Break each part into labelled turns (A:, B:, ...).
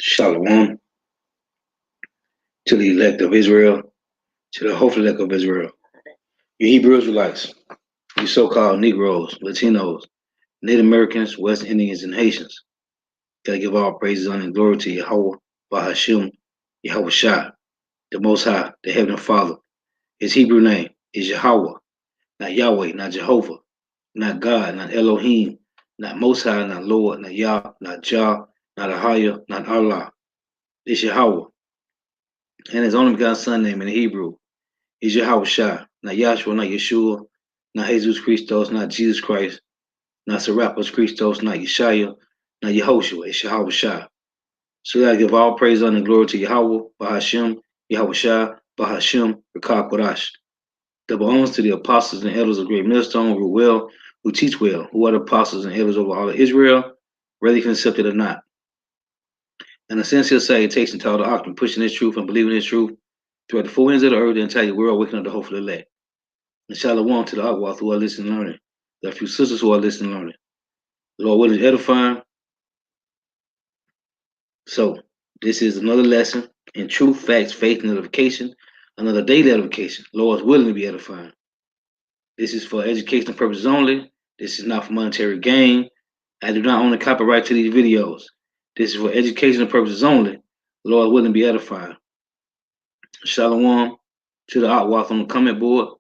A: Shalom to the elect of Israel, to the hopeful elect of Israel. You Hebrew Israelites, you so-called Negroes, Latinos, Native Americans, West Indians, and Haitians. Gotta give all praises, honor, and glory to Yahweh, Bahashim, Yahweh Shah, the Most High, the Heavenly Father. His Hebrew name is Yahweh, not Yahweh, not Jehovah, not God, not Elohim, not Most High, not Lord, not Yah, not Jah, not Ahaya, not Allah. It's Yahweh. And his only begotten son name in Hebrew is Yahweh Shah, not Yahshua, not Yeshua, not Jesus Christos, not Jesus Christ, not Serapis Christos, not Yeshaya, not Yehoshua. It's Yahweh Shah. So we gotta give all praise, honor, and glory to Yahweh, Bahashim, Yahweh Shah, Bahashim, Rakah Kodash. Double honors to the apostles and elders of Great Millstone who well, who teach well, who are the apostles and elders over all of Israel, whether you can accept it or not. And a sincere salutation to all the Occupant pushing this truth and believing this truth throughout the four ends of the earth, the entire world, waking up the hopeful elect. And shalom to the Akwath who are listening and learning. There are a few sisters who are listening and learning. The Lord willing is edifying. So this is another lesson in truth, facts, faith, and edification. Another daily edification. Lord is willing to be edifying. This is for educational purposes only. This is not for monetary gain. I do not own the copyright to these videos. This is for educational purposes only. The Lord is willing to be edifying. Shalom to the Akwath on the comment board.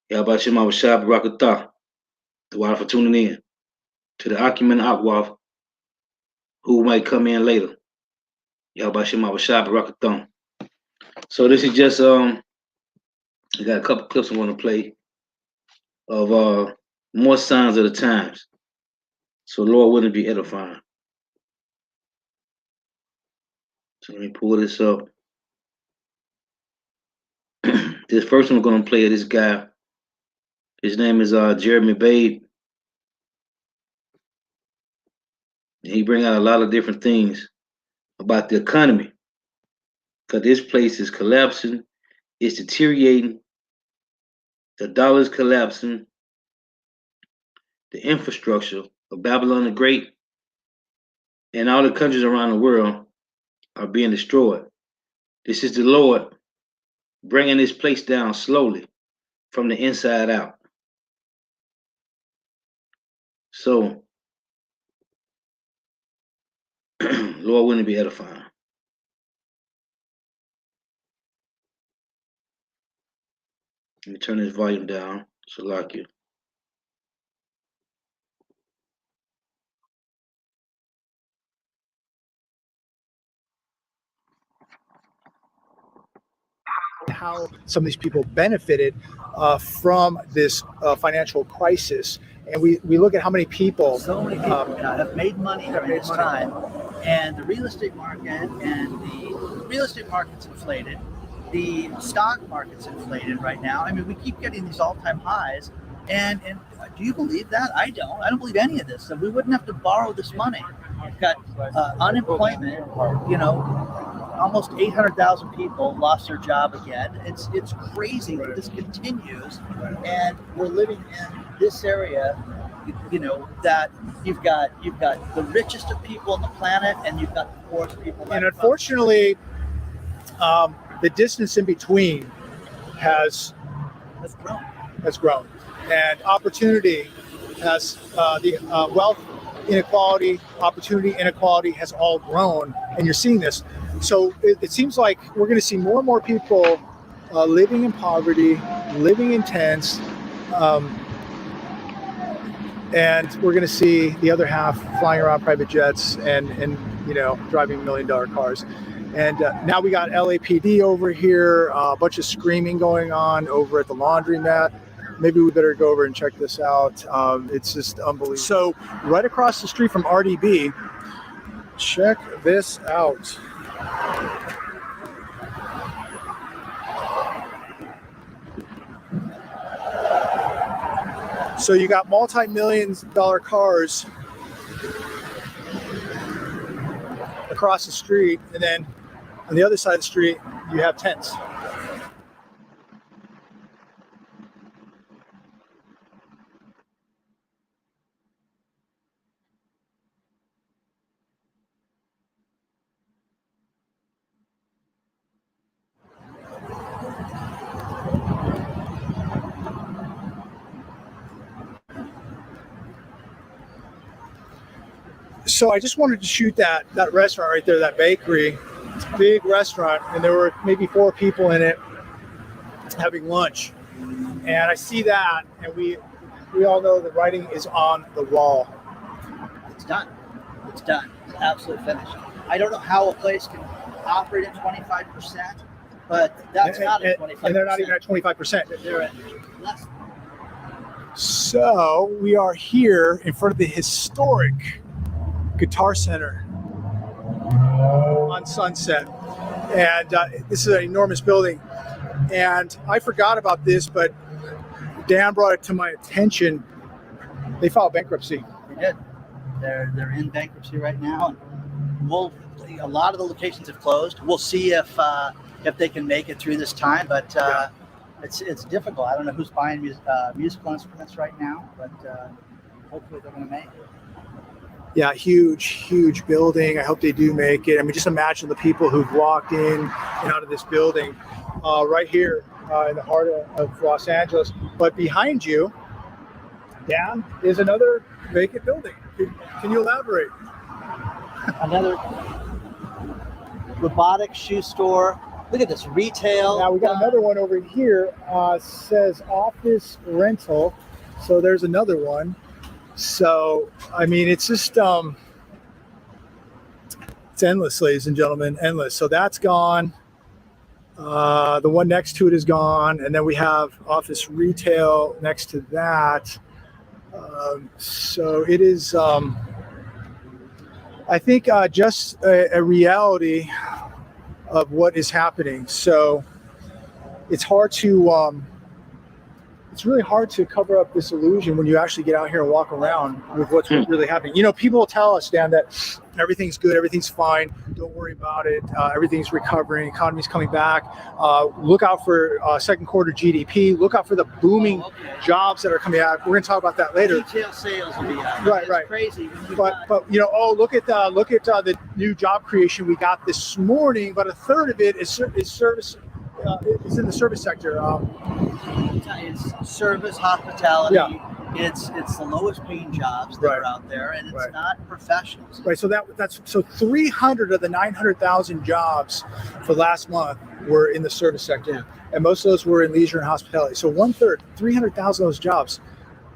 A: Yahweh Shem Shah Barakatah. The water for tuning in. To the Acumen Akwath who might come in later. Yahweh Shem Shah Barakathon. So this is just I got a couple clips I want to play of more signs of the times. So Lord wouldn't be edifying. So let me pull this up. This first one I'm gonna play of this guy. His name is Jeremy Babe. And he bring out a lot of different things about the economy. Because this place is collapsing, it's deteriorating, the dollar's collapsing, the infrastructure of Babylon the Great and all the countries around the world are being destroyed. This is the Lord bringing this place down slowly from the inside out. So, Lord wouldn't be edifying. Let me turn this volume down. So, like you.
B: How some of these people benefited from this financial crisis. And we look at how many people.
C: So many people have made money during this time. And the real estate market market's inflated. The stock market's inflated right now. I mean, we keep getting these all-time highs. And do you believe that? I don't. I don't believe any of this. So we wouldn't have to borrow this money. We've got unemployment, almost 800,000 people lost their job again. It's crazy that this continues, and we're living in this area, that you've got the richest of people on the planet, and you've got the poorest people.
B: And unfortunately, the distance in between has grown, and opportunity has the wealth inequality, opportunity inequality has all grown, and you're seeing this. So it seems like we're going to see more and more people living in poverty, living in tents, and we're going to see the other half flying around private jets and driving $1 million cars. And now we got LAPD over here, a bunch of screaming going on over at the laundromat. Maybe we better go over and check this out. It's just unbelievable. So right across the street from RDB, check this out. So you got multi-million-dollar cars across the street, and then on the other side of the street, you have tents. So I just wanted to shoot that restaurant right there, that bakery. It's a big restaurant, and there were maybe 4 people in it having lunch. And I see that, and we all know the writing is on the wall.
C: It's done. It's done. It's absolutely finished. I don't know how a place can operate at 25%, but that's not at 25%.
B: And they're not even at 25%.
C: They're at less.
B: So we are here in front of the historic Guitar Center on Sunset. And this is an enormous building. And I forgot about this, but Dan brought it to my attention. They filed bankruptcy.
C: They did. They're in bankruptcy right now. And a lot of the locations have closed. We'll see if they can make it through this time, but it's difficult. I don't know who's buying musical instruments right now, but hopefully they're going to make it.
B: Yeah, huge building. I hope they do make it. I mean, just imagine the people who've walked in and out of this building right here in the heart of Los Angeles. But behind you, Dan, is another vacant building. Can you elaborate?
C: Another robotic shoe store. Look at this, retail.
B: Now we got another one over here. Says office rental. So there's another one. So I mean, it's just it's endless, ladies and gentlemen, endless. So that's gone. The one next to it is gone, and then we have office retail next to that. So it is, I think, just a reality of what is happening. So it's hard to, it's really hard to cover up this illusion when you actually get out here and walk around with what's really happening. You know, people will tell us, Dan, that everything's good, everything's fine, don't worry about it, everything's recovering, economy's coming back. Look out for second quarter GDP. Look out for the booming jobs that are coming out. We're going to talk about that later.
C: Retail sales will be out.
B: Right,
C: it's
B: right.
C: Crazy.
B: But you know, look at the new job creation we got this morning. But a third of it is service. Is in the service sector.
C: It's service, hospitality.
B: Yeah.
C: It's the lowest paying jobs that are out there, and it's not professionals.
B: Right. So that's 300 of the 900,000 jobs for last month were in the service sector, and most of those were in leisure and hospitality. So 1/3, 300,000 of those jobs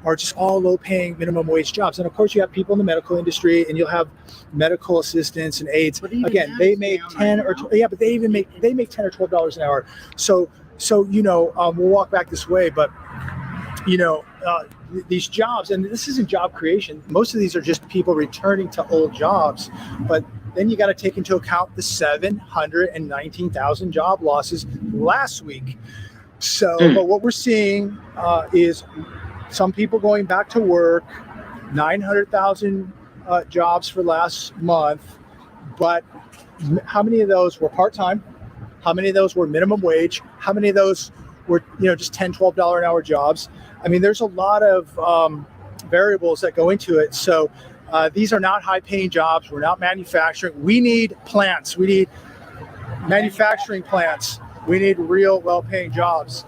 B: are just all low-paying minimum wage jobs. And of course, you have people in the medical industry, and you'll have medical assistants and aides. Again, they make 10 or but they make $10 or $12 an hour. So you know, we'll walk back this way, but you know, these jobs, and this isn't job creation. Most of these are just people returning to old jobs, but then you got to take into account the 719,000 job losses last week. So, but what we're seeing is some people going back to work, 900,000 jobs for last month, but how many of those were part-time? How many of those were minimum wage? How many of those were, you know, just $10, $12 an hour jobs? I mean, there's a lot of variables that go into it. So these are not high-paying jobs. We're not manufacturing. We need plants. We need manufacturing plants. We need real, well-paying jobs.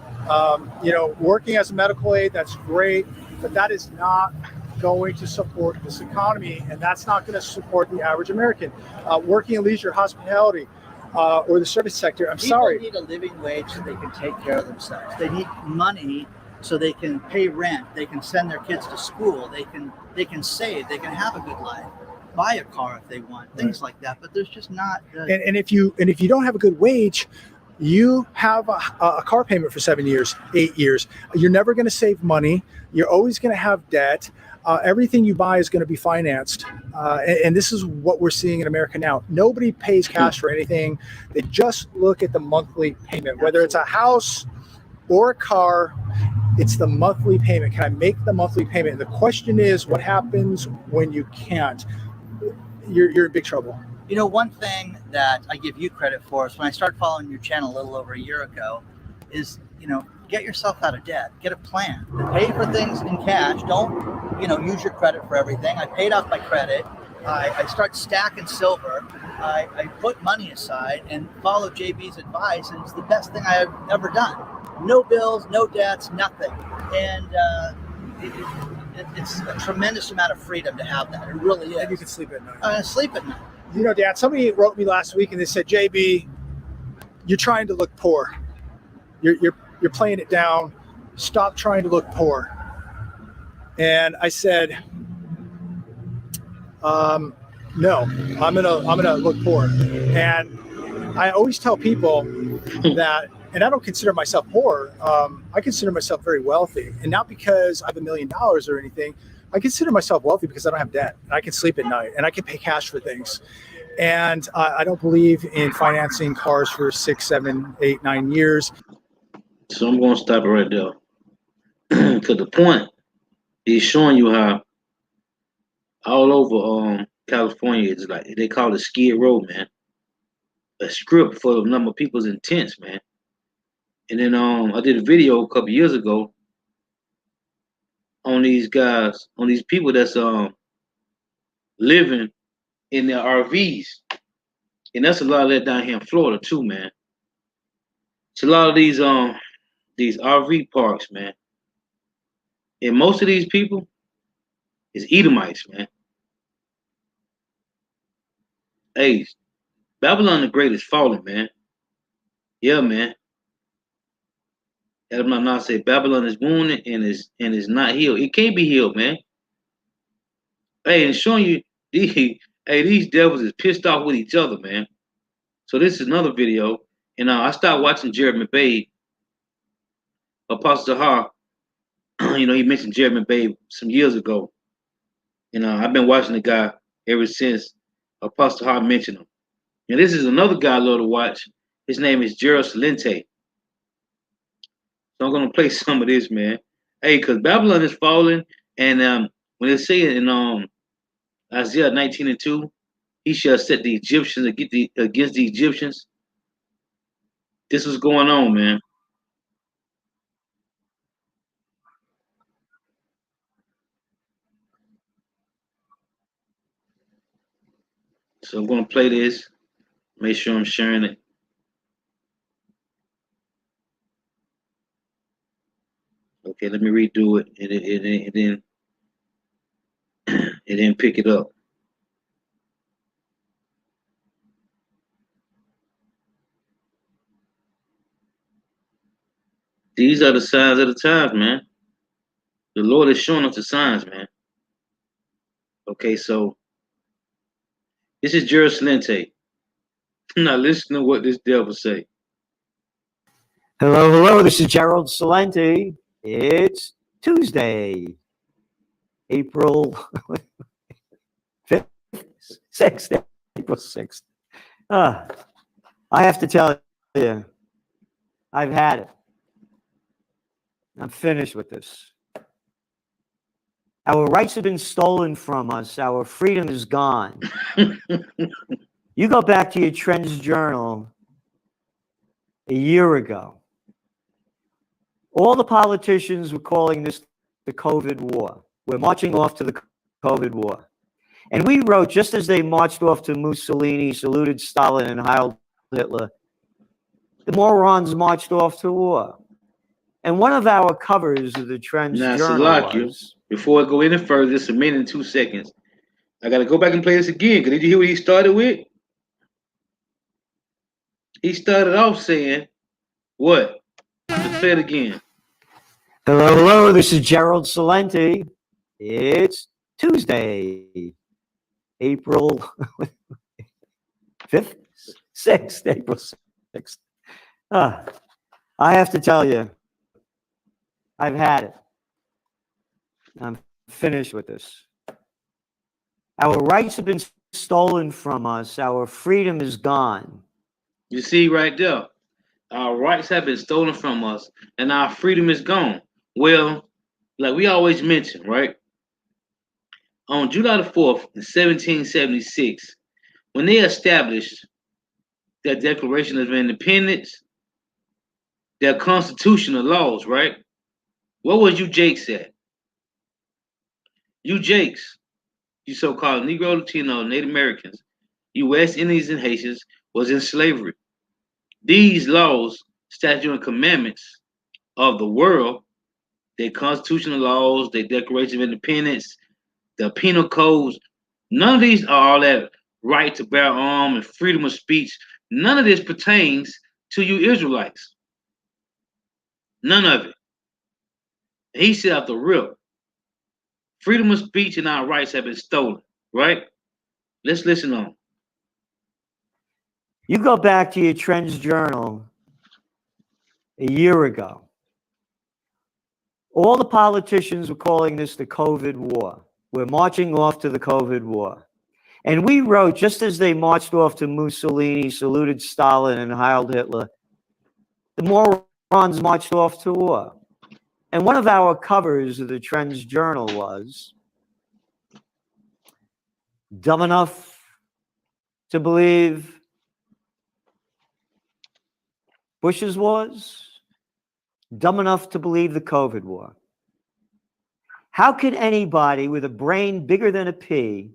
B: You know, working as a medical aid, that's great, but that is not going to support this economy, and that's not going to support the average American. Working in leisure, hospitality, or the service sector,
C: People need a living wage so they can take care of themselves. They need money so they can pay rent. They can send their kids to school. They can save. They can have a good life. Buy a car if they want. Things like that. But there's just not.
B: And if you don't have a good wage, you have a car payment for 7 years, 8 years. You're never going to save money. You're always going to have debt. Everything you buy is going to be financed. And this is what we're seeing in America now. Nobody pays cash for anything. They just look at the monthly payment, whether it's a house or a car. It's the monthly payment. Can I make the monthly payment? And the question is, what happens when you can't? You're in big trouble.
C: You know, one thing that I give you credit for is when I started following your channel a little over a year ago is, you know, get yourself out of debt, get a plan, pay for things in cash. Don't, you know, use your credit for everything. I paid off my credit. I start stacking silver. I put money aside and follow JB's advice, and it's the best thing I have ever done. No bills, no debts, nothing. And it's a tremendous amount of freedom to have that. It really is.
B: And you can sleep at night.
C: Sleep at night.
B: You know, Dad, somebody wrote me last week and they said, JB, you're trying to look poor. You're playing it down. Stop trying to look poor. And I said, no, I'm gonna look poor. And I always tell people that, and I don't consider myself poor. I consider myself very wealthy, and not because I have $1 million or anything. I consider myself wealthy because I don't have debt. I can sleep at night, and I can pay cash for things. And I don't believe in financing cars for 6, 7, 8, 9 years.
A: So I'm gonna stop it right there. Cause the point is showing you how all over California it's like they call it Skid Row, man. A script for the number of people's intents, man. And then I did a video a couple years ago on these guys, on these people that's living in their RVs. And that's a lot of that down here in Florida too, man. It's a lot of these RV parks, man. And most of these people is Edomites, man. Hey, Babylon the Great is falling, man. Yeah, man. Adam not say Babylon is wounded and is not healed. It can't be healed, man. Hey, and showing you these devils is pissed off with each other, man. So this is another video, and I started watching Jared McBabe, Apostle Ha. You know, he mentioned Jared McBabe some years ago, and I've been watching the guy ever since Apostle Ha mentioned him. And this is another guy I love to watch. His name is Gerald Celente. So I'm gonna play some of this, man. Hey, cause Babylon is falling, and when they say in Isaiah 19:2, he shall set the Egyptians against the Egyptians. This was going on, man. So I'm gonna play this. Make sure I'm sharing it. Okay, let me redo it and then pick it up. These are the signs of the times, man. The Lord is showing us the signs, man. Okay, so this is Gerald Celente. Now listen to what this devil say.
D: Hello, this is Gerald Celente. It's Tuesday, April 5th, 6th, April 6th. I have to tell you, I've had it. I'm finished with this. Our rights have been stolen from us. Our freedom is gone. You go back to your Trends Journal a year ago. All the politicians were calling this the COVID war. We're marching off to the COVID war. And we wrote, just as they marched off to Mussolini, saluted Stalin, and heiled Hitler, the morons marched off to war. And one of our covers of the Trends Journal was...
A: Before I go any further, just a minute and 2 seconds. I got to go back and play this again. Did you hear what he started with? He started off saying, what? Let's say it again.
D: Hello, this is Gerald Celente. It's Tuesday, April 5th, 6th, April 6th. I have to tell you, I've had it. I'm finished with this. Our rights have been stolen from us. Our freedom is gone.
A: You see right there, our rights have been stolen from us and our freedom is gone. Well, like we always mention, right? On July the 4th in 1776, when they established their Declaration of Independence, their constitutional laws, right? What was you Jakes at? You Jakes, you so-called Negro, Latino, Native Americans, you West Indians and Haitians was in slavery. These laws, statutes, and commandments of the world their constitutional laws, their Declaration of Independence, the penal codes. None of these are all that right to bear arms and freedom of speech. None of this pertains to you Israelites. None of it. He said out the rip, freedom of speech and our rights have been stolen, right? Let's listen on.
D: You go back to your Trends Journal a year ago. All the politicians were calling this the COVID war. We're marching off to the COVID war. And we wrote, just as they marched off to Mussolini, saluted Stalin, and hailed Hitler, the morons marched off to war. And one of our covers of the Trends Journal was dumb enough to believe Bush's wars, dumb enough to believe the COVID war. How could anybody with a brain bigger than a pea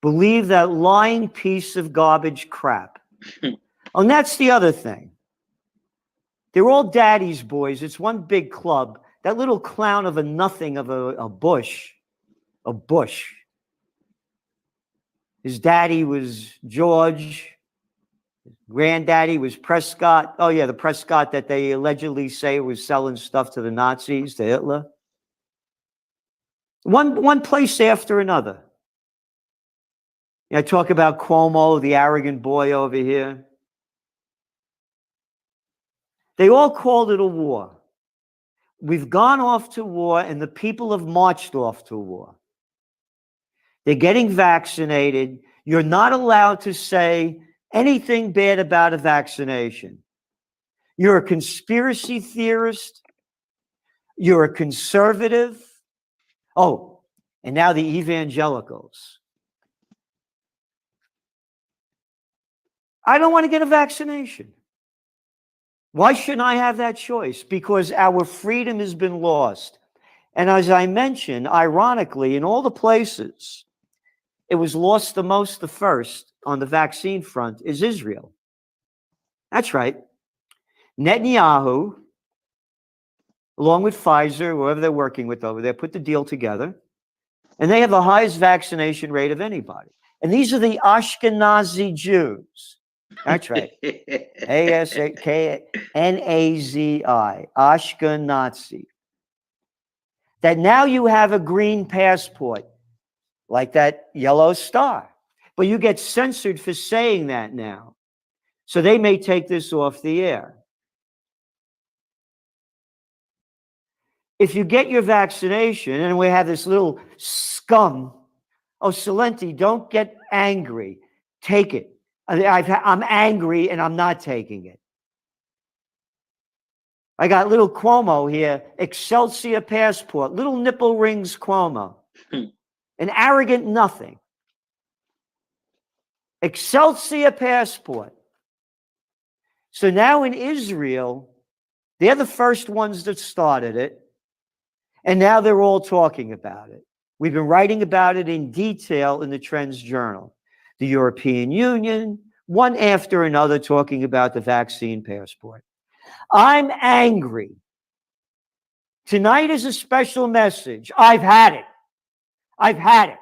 D: believe that lying piece of garbage crap? And that's the other thing. They're all daddy's boys. It's one big club. That little clown of a nothing of a Bush. His daddy was George. His granddaddy was Prescott. Oh, yeah, the Prescott that they allegedly say was selling stuff to the Nazis, to Hitler. One place after another. I talk about Cuomo, the arrogant boy over here. They all called it a war. We've gone off to war, and the people have marched off to war. They're getting vaccinated. You're not allowed to say anything bad about a vaccination. You're a conspiracy theorist. You're a conservative. Oh, and now the evangelicals. I don't want to get a vaccination. Why shouldn't I have that choice? Because our freedom has been lost. And as I mentioned, ironically, in all the places it was lost the most, the first on the vaccine front is Israel. That's right. Netanyahu, along with Pfizer, whoever they're working with over there, put the deal together. And they have the highest vaccination rate of anybody. And these are the Ashkenazi Jews. That's right. A-S-K-N-A-Z-I, Ashkenazi. That now you have a green passport, like that yellow star. But you get censored for saying that now. So they may take this off the air. If you get your vaccination, and we have this little scum, oh, Celente, don't get angry. Take it. I'm angry and I'm not taking it. I got little Cuomo here, Excelsior passport, little nipple rings Cuomo. An arrogant nothing. Excelsior passport. So now in Israel, they're the first ones that started it. And now they're all talking about it. We've been writing about it in detail in the Trends Journal. The European Union, one after another talking about the vaccine passport. I'm angry. Tonight is a special message. I've had it. I've had it.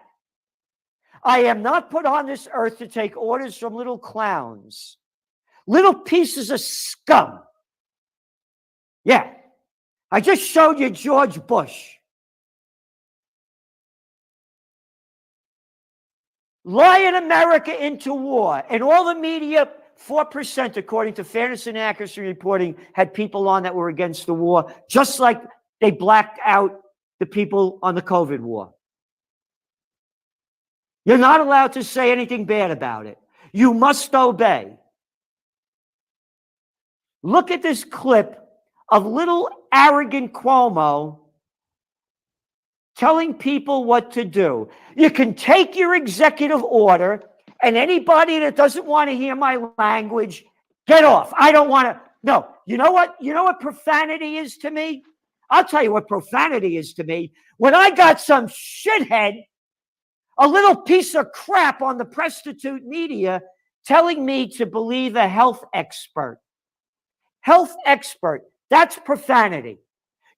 D: I am not put on this earth to take orders from little clowns, little pieces of scum. Yeah, I just showed you George Bush. Lying America into war. And all the media, 4%, according to Fairness and Accuracy reporting, had people on that were against the war, just like they blacked out the people on the COVID war. You're not allowed to say anything bad about it. You must obey. Look at this clip of little arrogant Cuomo telling people what to do. You can take your executive order, and anybody that doesn't want to hear my language, get off. I don't want to. No. You know what? You know what profanity is to me? I'll tell you what profanity is to me. When I got some shithead, a little piece of crap on the prostitute media telling me to believe a health expert. Health expert. That's profanity.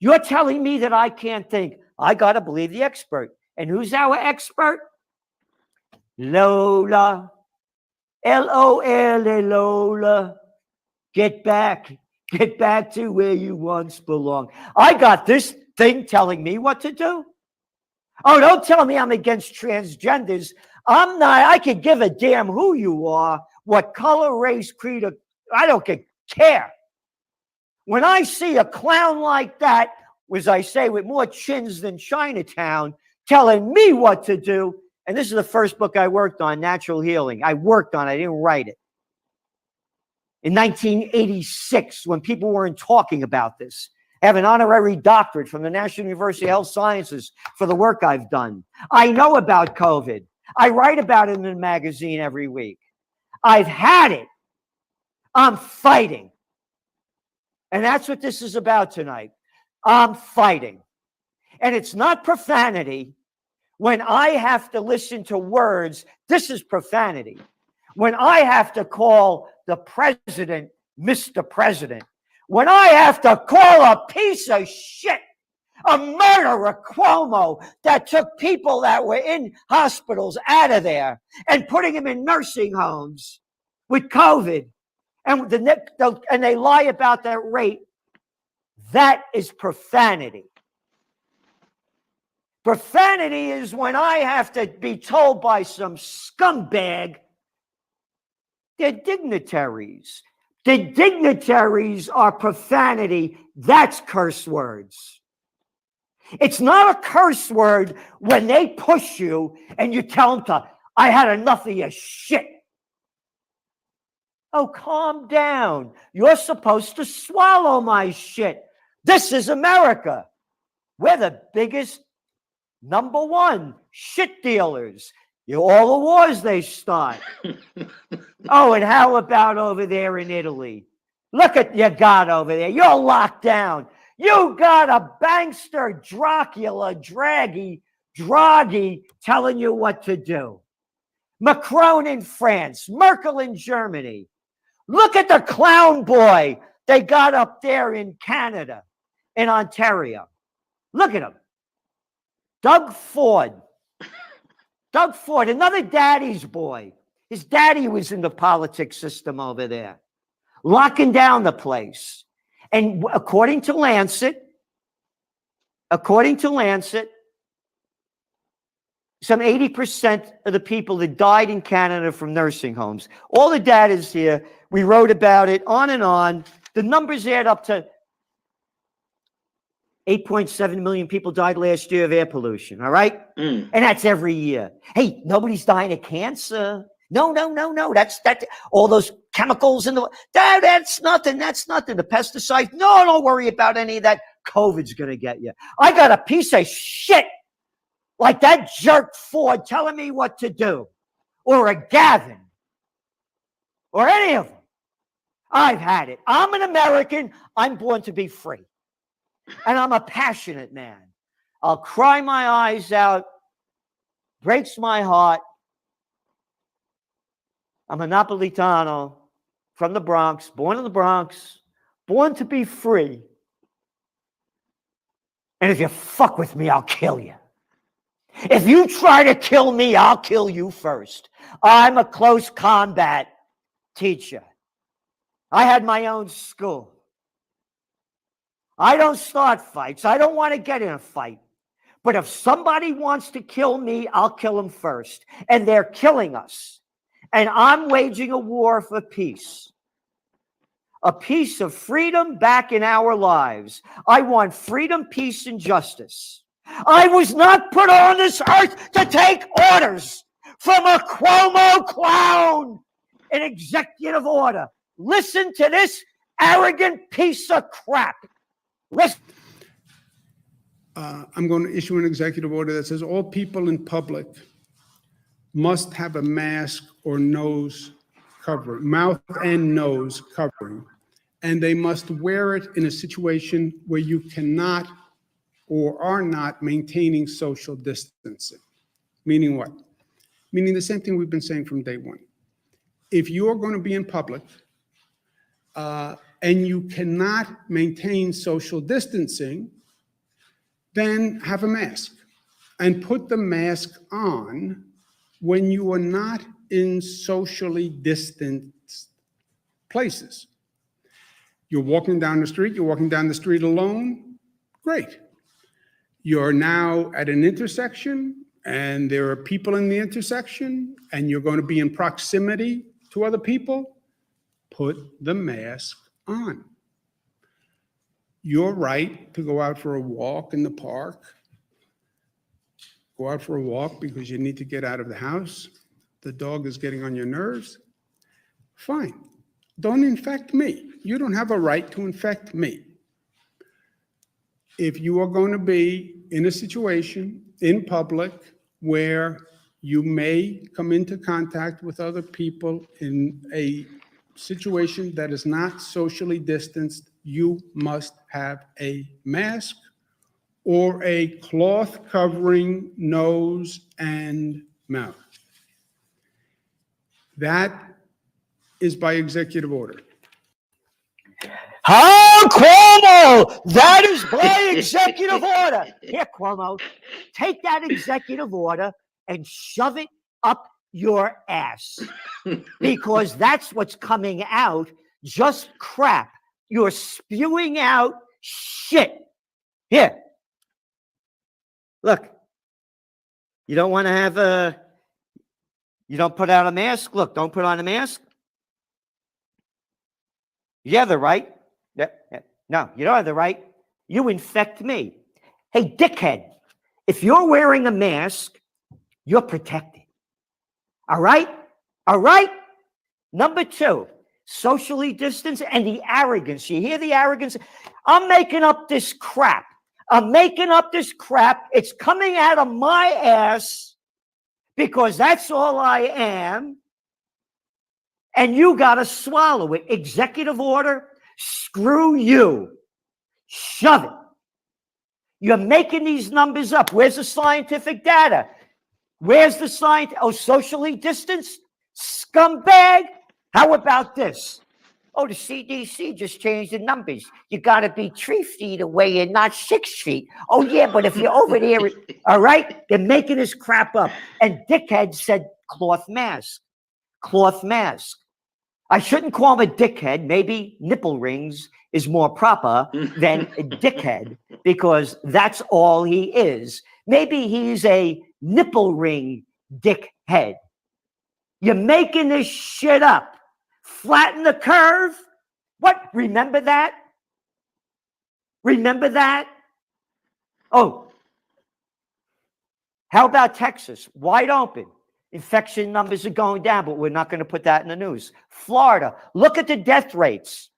D: You're telling me that I can't think. I got to believe the expert. And who's our expert? Lola. Lola, Lola. Get back to where you once belonged. I got this thing telling me what to do. Oh, don't tell me I'm against transgenders. I'm not. I could give a damn who you are, what color, race, creed, or I don't care. When I see a clown like that, as I say, with more chins than Chinatown, telling me what to do, and this is the first book I worked on, Natural Healing. I worked on it, I didn't write it. In 1986, when people weren't talking about this. I have an honorary doctorate from the National University of Health Sciences for the work I've done. I know about COVID. I write about it in the magazine every week. I've had it. I'm fighting. And that's what this is about tonight. I'm fighting. And it's not profanity when I have to listen to words. This is profanity. When I have to call the president Mr. President, when I have to call a piece of shit, a murderer, Cuomo, that took people that were in hospitals out of there and putting them in nursing homes with COVID, and they lie about that rate, that is profanity. Profanity is when I have to be told by some scumbag they're dignitaries. The dignitaries are profanity. That's curse words. It's not a curse word when they push you and you tell them to, I had enough of your shit. Oh, calm down. You're supposed to swallow my shit. This is America. We're the biggest, number one, shit dealers. All the wars they start. Oh, and how about over there in Italy? Look at you got over there. You're locked down. You got a bankster, Dracula, Draghi telling you what to do. Macron in France, Merkel in Germany. Look at the clown boy they got up there in Canada, in Ontario. Look at him. Doug Ford. Doug Ford, another daddy's boy. His daddy was in the politics system over there, locking down the place. And according to Lancet, some 80% of the people that died in Canada from nursing homes. All the data is here. We wrote about it on and on. The numbers add up to 8.7 million people died last year of air pollution, all right? And that's every year. Hey, nobody's dying of cancer. No. That's all those chemicals in the that's nothing. That's nothing. The pesticides. No, don't worry about any of that. COVID's gonna get you. I got a piece of shit like that jerk Ford telling me what to do, or a Gavin, or any of them. I've had it. I'm an American. I'm born to be free. And I'm a passionate man. I'll cry my eyes out. Breaks my heart. I'm a Napolitano from the Bronx, born in the Bronx, born to be free. And if you fuck with me, I'll kill you. If you try to kill me, I'll kill you first. I'm a close combat teacher. I had my own school. I don't start fights. I don't want to get in a fight. But if somebody wants to kill me, I'll kill them first. And they're killing us. And I'm waging a war for peace. A piece of freedom back in our lives. I want freedom, peace, and justice. I was not put on this earth to take orders from a Cuomo clown. An executive order. Listen to this arrogant piece of crap. Listen.
E: I'm going to issue an executive order that says all people in public must have a mask or nose covering, mouth and nose covering, and they must wear it in a situation where you cannot or are not maintaining social distancing. Meaning what? Meaning the same thing we've been saying from day one. If you're going to be in public and you cannot maintain social distancing, then have a mask and put the mask on when you are not in socially distanced places. You're walking down the street alone, great. You're now at an intersection and there are people in the intersection and you're going to be in proximity to other people, put the mask on. Your right to go out for a walk in the park, go out for a walk because you need to get out of the house, the dog is getting on your nerves, fine. Don't infect me. You don't have a right to infect me. If you are going to be in a situation in public where you may come into contact with other people in a situation that is not socially distanced, you must have a mask or a cloth covering nose and mouth. That is by executive order.
D: How, Cuomo? That is by executive order. Here, Cuomo, take that executive order and shove it up your ass, because that's what's coming out. Just crap. You're spewing out shit. Here. Look. You don't want to have you don't put out a mask? Look, don't put on a mask. You have the right. No, you don't have the right. You infect me. Hey, dickhead, if you're wearing a mask, you're protected. All right? All right? Number two, socially distance and the arrogance. You hear the arrogance? I'm making up this crap. I'm making up this crap. It's coming out of my ass because that's all I am. And you got to swallow it. Executive order, screw you. Shove it. You're making these numbers up. Where's the scientific data? Where's the science? Oh, socially distanced? Scumbag? How about this? Oh, the CDC just changed the numbers. You got to be 3 feet away and not 6 feet. Oh, yeah, but if you're over there, all right? They're making this crap up. And dickhead said cloth mask. Cloth mask. I shouldn't call him a dickhead. Maybe nipple rings is more proper than a dickhead, because that's all he is. Maybe he's a nipple ring dickhead. You're making this shit up. Flatten the curve. What? Remember that? Remember that? Oh, how about Texas? Wide open. Infection numbers are going down, but we're not going to put that in the news. Florida, look at the death rates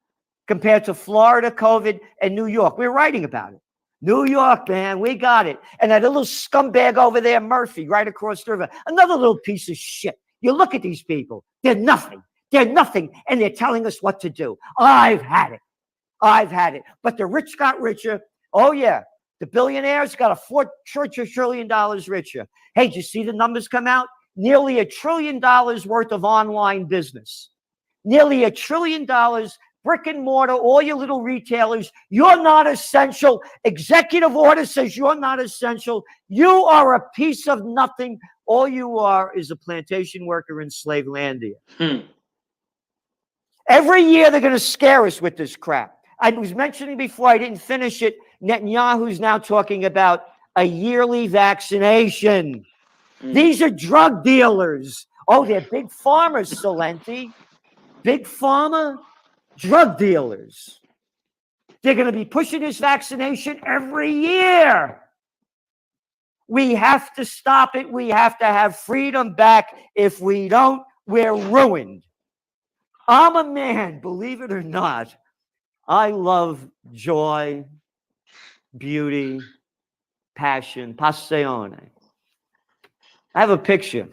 D: compared to Florida, COVID, and New York. We're writing about it. New York, man, we got it. And that little scumbag over there, Murphy, right across the river, another little piece of shit. You look at these people, they're nothing. They're nothing, and they're telling us what to do. I've had it. I've had it. But the rich got richer. Oh, yeah. The billionaires got $4 trillion richer. Hey, did you see the numbers come out? Nearly $1 trillion worth of online business. Nearly $1 trillion, brick and mortar, all your little retailers. You're not essential. Executive order says you're not essential. You are a piece of nothing. All you are is a plantation worker in Slavelandia. Every year they're going to scare us with this crap. I was mentioning before, I didn't finish it. Netanyahu's now talking about a yearly vaccination. These are drug dealers. Oh, they're big pharma, Salenti. Big pharma, drug dealers. They're going to be pushing this vaccination every year. We have to stop it. We have to have freedom back. If we don't, we're ruined. I'm a man, believe it or not. I love joy, beauty, passion, passione. I have a picture.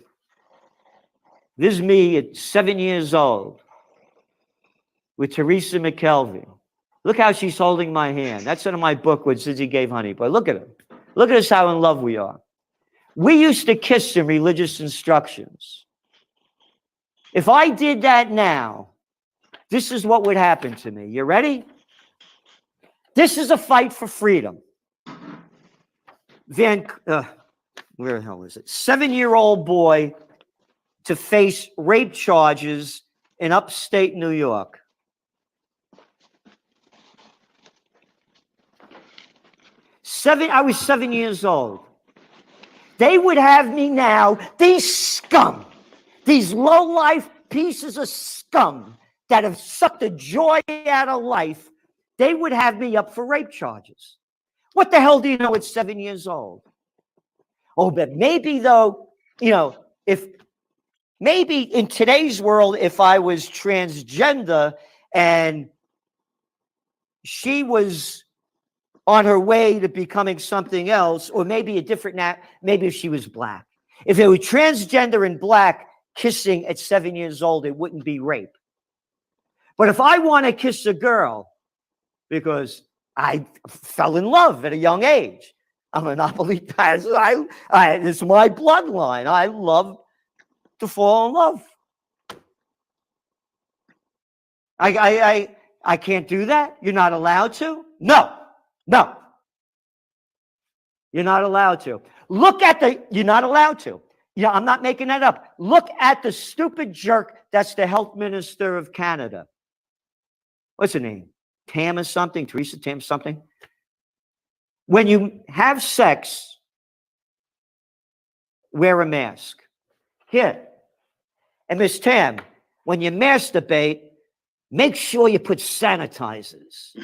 D: This is me at 7 years old with Teresa McKelvey. Look how she's holding my hand. That's in my book with Zizzy Gave Honey. But look at her. Look at us how in love we are. We used to kiss in religious instructions. If I did that now, this is what would happen to me. You ready? This is a fight for freedom. Where the hell is it? 7-year-old boy to face rape charges in upstate New York. I was 7 years old. They would have me now, these scum, these low-life pieces of scum that have sucked the joy out of life, they would have me up for rape charges. What the hell do you know at 7 years old? Oh, but maybe though, if maybe in today's world, if I was transgender and she was on her way to becoming something else, or maybe a different, maybe if she was black. If they were transgender and black kissing at 7 years old, it wouldn't be rape. But if I want to kiss a girl because I fell in love at a young age, I'm a Napolitan. It's my bloodline. I love to fall in love. I can't do that. You're not allowed to. No. You're not allowed to. You're not allowed to. Yeah, I'm not making that up. Look at the stupid jerk that's the health minister of Canada. What's her name? Tam or something? Teresa Tam something? When you have sex, wear a mask. Here. And Miss Tam, when you masturbate, make sure you put sanitizers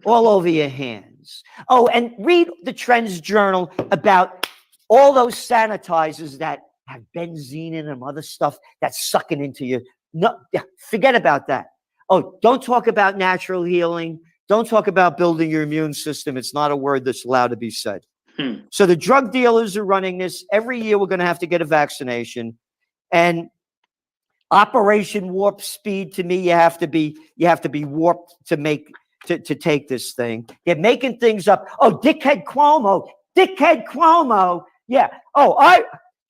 D: all over your hands. Oh, and read the Trends Journal about all those sanitizers that have benzene in them, other stuff that's sucking into you. No, forget about that. Oh, don't talk about natural healing. Don't talk about building your immune system. It's not a word that's allowed to be said. So the drug dealers are running this. Every year we're going to have to get a vaccination. And Operation Warp Speed, to me, you have to be warped to take this thing. They're making things up. Oh, Dickhead Cuomo. Yeah. Oh,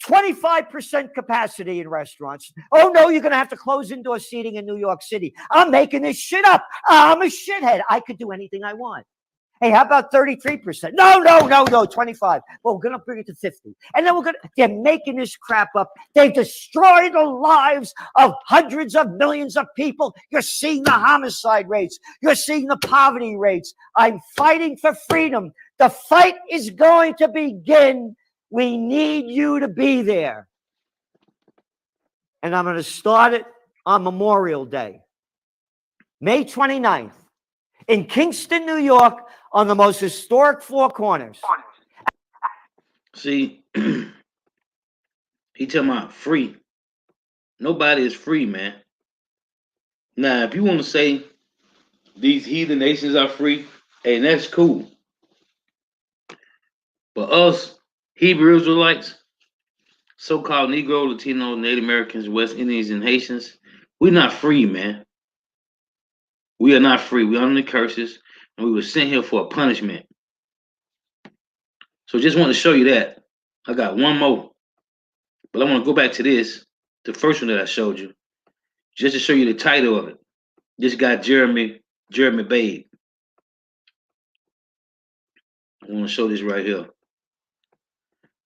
D: 25% capacity in restaurants. Oh, no, you're going to have to close indoor seating in New York City. I'm making this shit up. I'm a shithead. I could do anything I want. Hey, how about 33%? No, 25. Well, we're going to bring it to 50. And then they're making this crap up. They've destroyed the lives of hundreds of millions of people. You're seeing the homicide rates. You're seeing the poverty rates. I'm fighting for freedom. The fight is going to begin. We need you to be there. And I'm going to start it on Memorial Day, May 29th, in Kingston, New York, on the most historic Four Corners.
A: See, he talking about free. Nobody is free, man. Now, if you want to say these heathen nations are free, hey, that's cool. But us, Hebrew Israelites, so-called Negro, Latino, Native Americans, West Indians, and Haitians, we're not free, man. We are not free. We're under the curses, and we were sent here for a punishment. So just want to show you that. I got one more. But I want to go back to this, the first one that I showed you, just to show you the title of it. This guy, Jeremy Babe. I want to show this right here.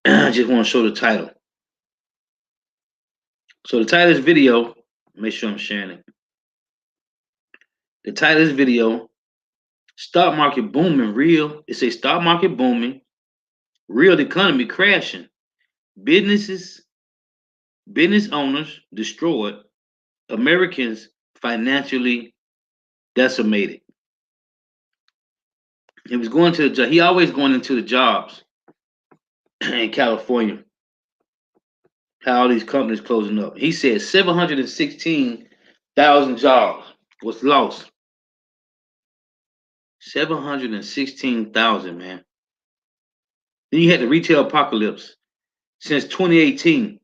A: I just want to show the title. So the title of this video, make sure I'm sharing it. The title of this video, stock market booming, real. It says stock market booming, real economy crashing, business owners destroyed, Americans financially decimated. He was going to the job. He always going into the jobs in California. How all these companies closing up. He said 716,000 jobs was lost. 716,000, man. Then you had the retail apocalypse since 2018.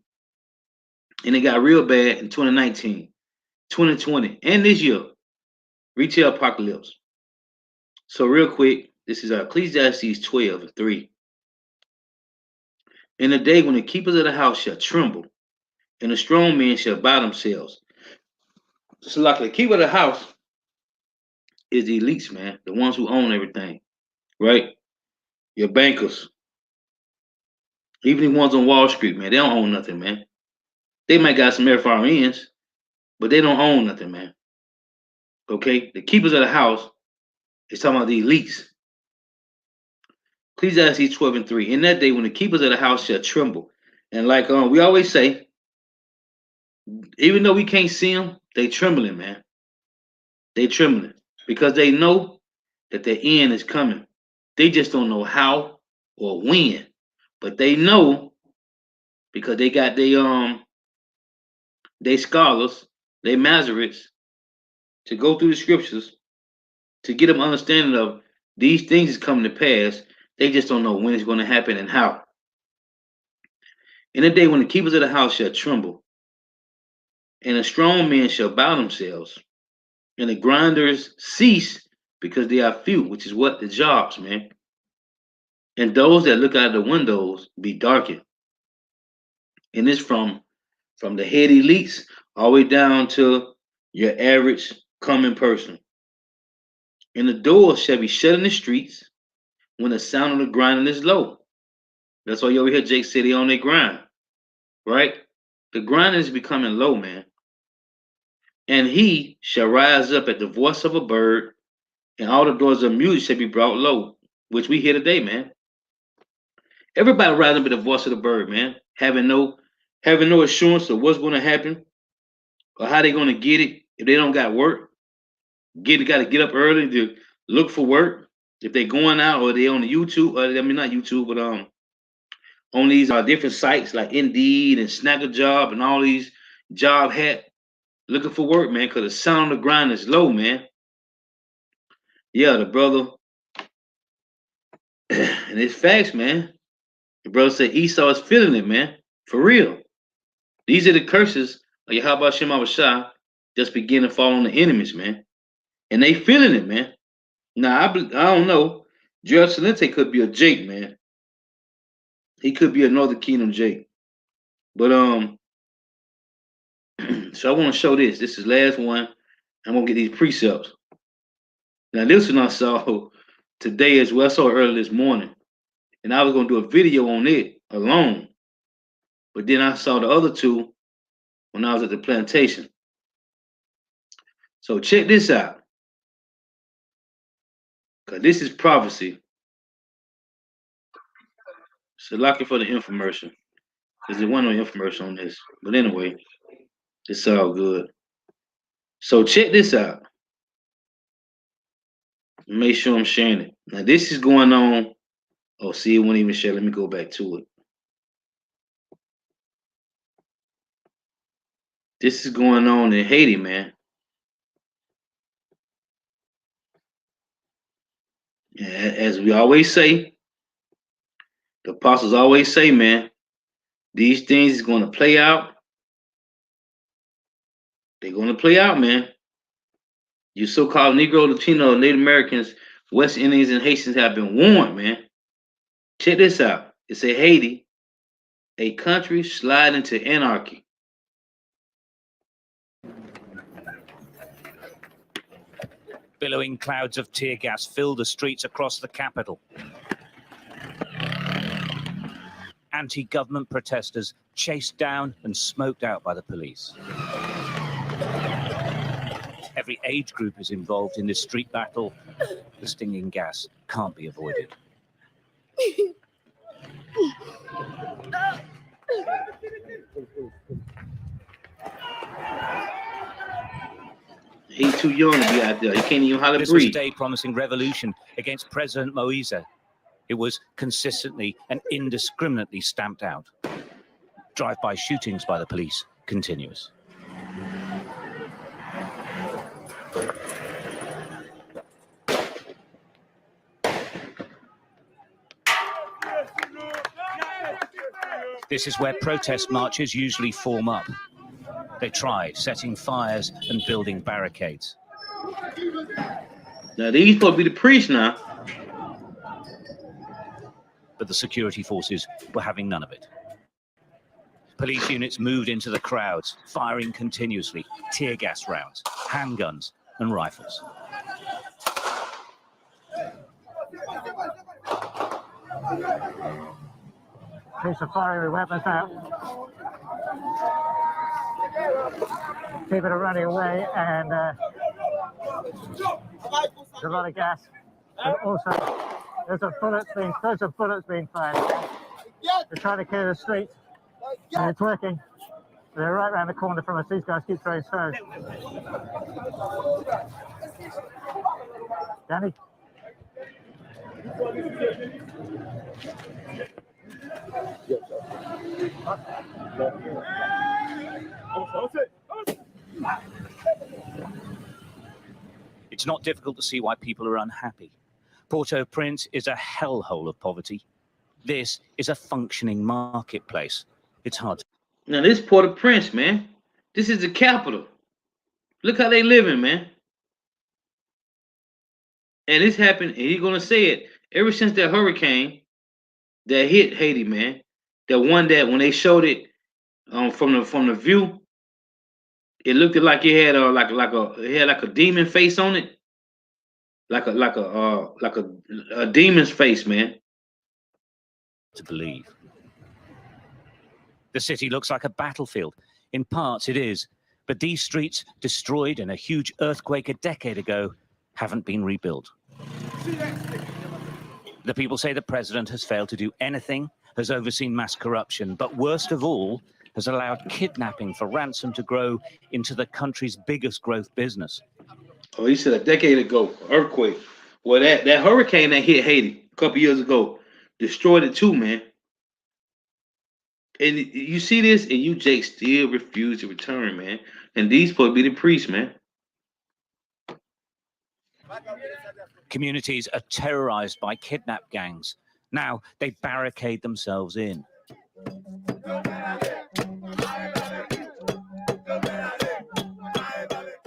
A: And it got real bad in 2019, 2020, and this year. Retail apocalypse. So real quick, this is Ecclesiastes 12:3. In the day when the keepers of the house shall tremble, and the strong men shall bow themselves. So like the keeper of the house is the elites, man, the ones who own everything, right? Your bankers, Even the ones on Wall Street, man, they don't own nothing, man. They might got some FRNs, but they don't own nothing, man. Okay? The keepers of the house is talking about the elites. Ecclesiastes 12:3. In that day, when the keepers of the house shall tremble, and like we always say, even though we can't see them, they trembling, man. They trembling because they know that their end is coming. They just don't know how or when, but they know because they got they scholars, they Masoretes to go through the scriptures to get them understanding of these things is coming to pass. They just don't know when it's going to happen and how. In the day when the keepers of the house shall tremble, and the strong men shall bow themselves, and the grinders cease because they are few, which is what the jobs, man. And those that look out the windows be darkened. And it's from the head elites all the way down to your average common person. And the doors shall be shut in the streets when the sound of the grinding is low. That's why you over here, Jake said they on their grind, right? The grinding is becoming low, man. And he shall rise up at the voice of a bird, and all the doors of music shall be brought low, which we hear today, man. Everybody rising up at the voice of the bird, man, having no assurance of what's going to happen or how they're going to get it if they don't got work. Got to get up early to look for work. If they're going out or they on the YouTube, not YouTube, but on these different sites like Indeed and Snagajob and all these job hat looking for work, man, because the sound of the grind is low, man. Yeah, the brother, and it's facts, man. The brother said Esau is feeling it, man, for real. These are the curses of Yahweh Shem Abashah just begin to fall on the enemies, man. And they feeling it, man. Now, I don't know. Gerald Celente could be a Jake, man. He could be another Kingdom Jake. But, so I want to show this. This is the last one. I'm going to get these precepts. Now, this one I saw today as well. I saw it early this morning. And I was going to do a video on it alone. But then I saw the other two when I was at the plantation. So check this out. Because this is prophecy. So lock it for the infomercial. Because there wasn't no infomercial on this. But anyway, it's all good. So check this out. Make sure I'm sharing it. Now this is going on. Oh, see, it won't even share. Let me go back to it. This is going on in Haiti, man. As we always say, the apostles always say, man, these things is going to play out. They're going to play out, man. You so-called Negro, Latino, Native Americans, West Indians, and Haitians have been warned, man. Check this out. It said Haiti, a country sliding into anarchy.
F: Billowing clouds of tear gas fill the streets across the capital. Anti-government protesters chased down and smoked out by the police. Every age group is involved in this street battle. The stinging gas can't be avoided.
A: He's too young to be out there. He can't even hardly
F: This was a
A: breathe.
F: day promising revolution against President Moise. It was consistently and indiscriminately stamped out. Drive-by shootings by the police continues. This is where protest marches usually form up. They try setting fires and building barricades.
A: Now these supposed to be the priests now.
F: But the security forces were having none of it. Police units moved into the crowds, firing continuously, tear gas rounds, handguns and rifles.
G: Police are firing with weapons now. People are running away, and there's a lot of gas. And also, there's a bullets being fired. They're trying to clear the street, and it's working. They're right around the corner from us. These guys keep throwing stones. Danny?
F: It's not difficult to see why people are unhappy. Port-au-Prince is a hellhole of poverty. This is a functioning marketplace. It's hard to...
A: Now this Port-au-Prince, man. This is the capital. Look how they living, man. And this happened, and he's gonna say it ever since that hurricane that hit Haiti, man. That one that when they showed it from the view, it looked like it had a demon face on it, like a demon's face, man.
F: to believe. The city looks like a battlefield. In parts it is, but these streets, destroyed in a huge earthquake a decade ago, haven't been rebuilt. The people say the president has failed to do anything, has overseen mass corruption, but worst of all, has allowed kidnapping for ransom to grow into the country's biggest growth business.
A: Oh, he said a decade ago, earthquake. Well, that hurricane that hit Haiti a couple years ago destroyed it too, man. And you see this, and you, Jake, still refuse to return, man. And these supposed to be the priests, man.
F: Communities are terrorized by kidnap gangs. Now they barricade themselves in.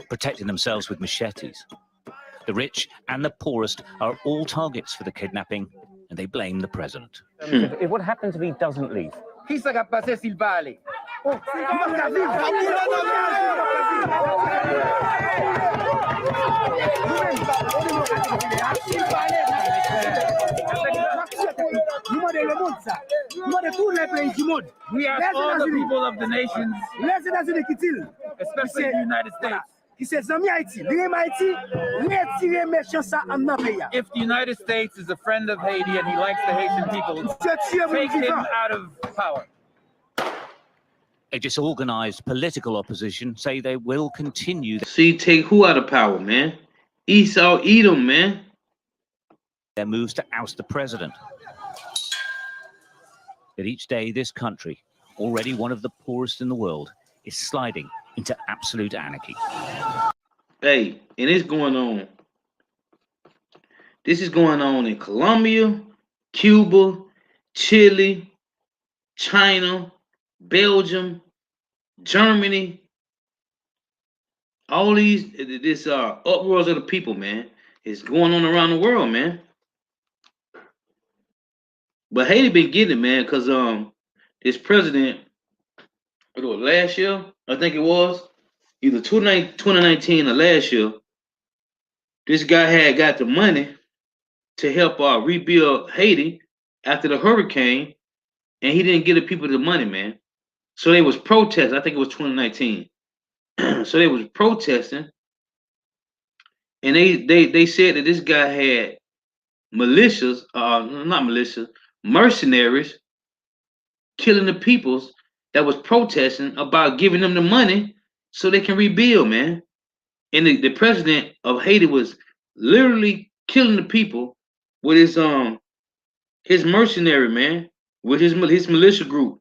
F: Protecting themselves with machetes. The rich and the poorest are all targets for the kidnapping, and they blame the president.
H: If what happens if he doesn't leave?
I: Qui ça va passer s'il va aller? We are all the people of the nations, especially the United States. If the United States is a friend of Haiti and he likes the Haitian people, take him out of power.
F: A disorganized political opposition say they will continue
A: See, take who out of power, man? Esau, Edom, man.
F: their moves to oust the president. But each day, this country, already one of the poorest in the world, is sliding into absolute anarchy.
A: Hey, and it's going on. This is going on in Colombia, Cuba, Chile, China, Belgium, Germany. All these, this uproars of the people, man, is going on around the world, man. But Haiti been getting it, man, because this president, what was it, last year, I think it was, either 2019 or last year, this guy had got the money to help rebuild Haiti after the hurricane, and he didn't give the people the money, man. So they was protesting. I think it was 2019. So they was protesting, and they said that this guy had militias, not militias, mercenaries, killing the peoples that was protesting about giving them the money so they can rebuild, man. And the president of Haiti was literally killing the people with his mercenary, man, with his militia group.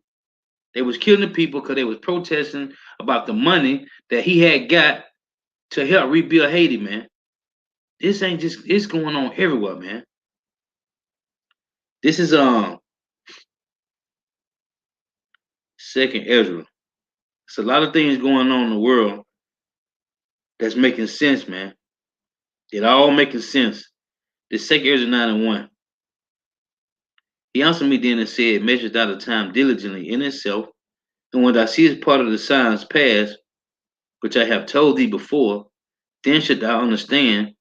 A: They was killing the people because they was protesting about the money that he had got to help rebuild Haiti, man. This ain't just, it's going on everywhere, man. This is Second Ezra. It's a lot of things going on in the world that's making sense, man. It all making sense. This Second Ezra 9:1. He answered me then and said, measure thou the time diligently in itself, and when thou seest part of the signs past, which I have told thee before, then should thou understand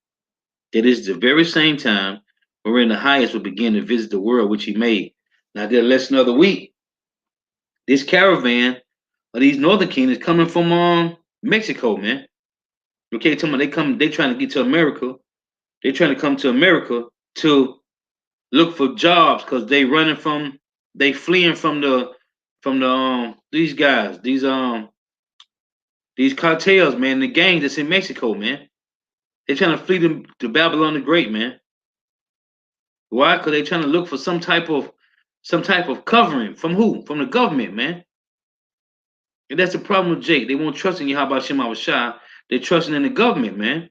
A: that it is the very same time wherein the highest will begin to visit the world which he made. Now, the lesson of the week This caravan of these northern kingdoms coming from Mexico, man. Okay, tell me they trying to get to America. They trying to come to America to look for jobs because they fleeing from the these guys, these cartels, man, the gangs that's in Mexico, man. They trying to flee them to Babylon the Great, man. Why? Because they trying to look for some type of covering from who? From the government, man. And that's the problem with Jake. They won't trust in Yahweh Shem Shai. They're trusting in the government, man.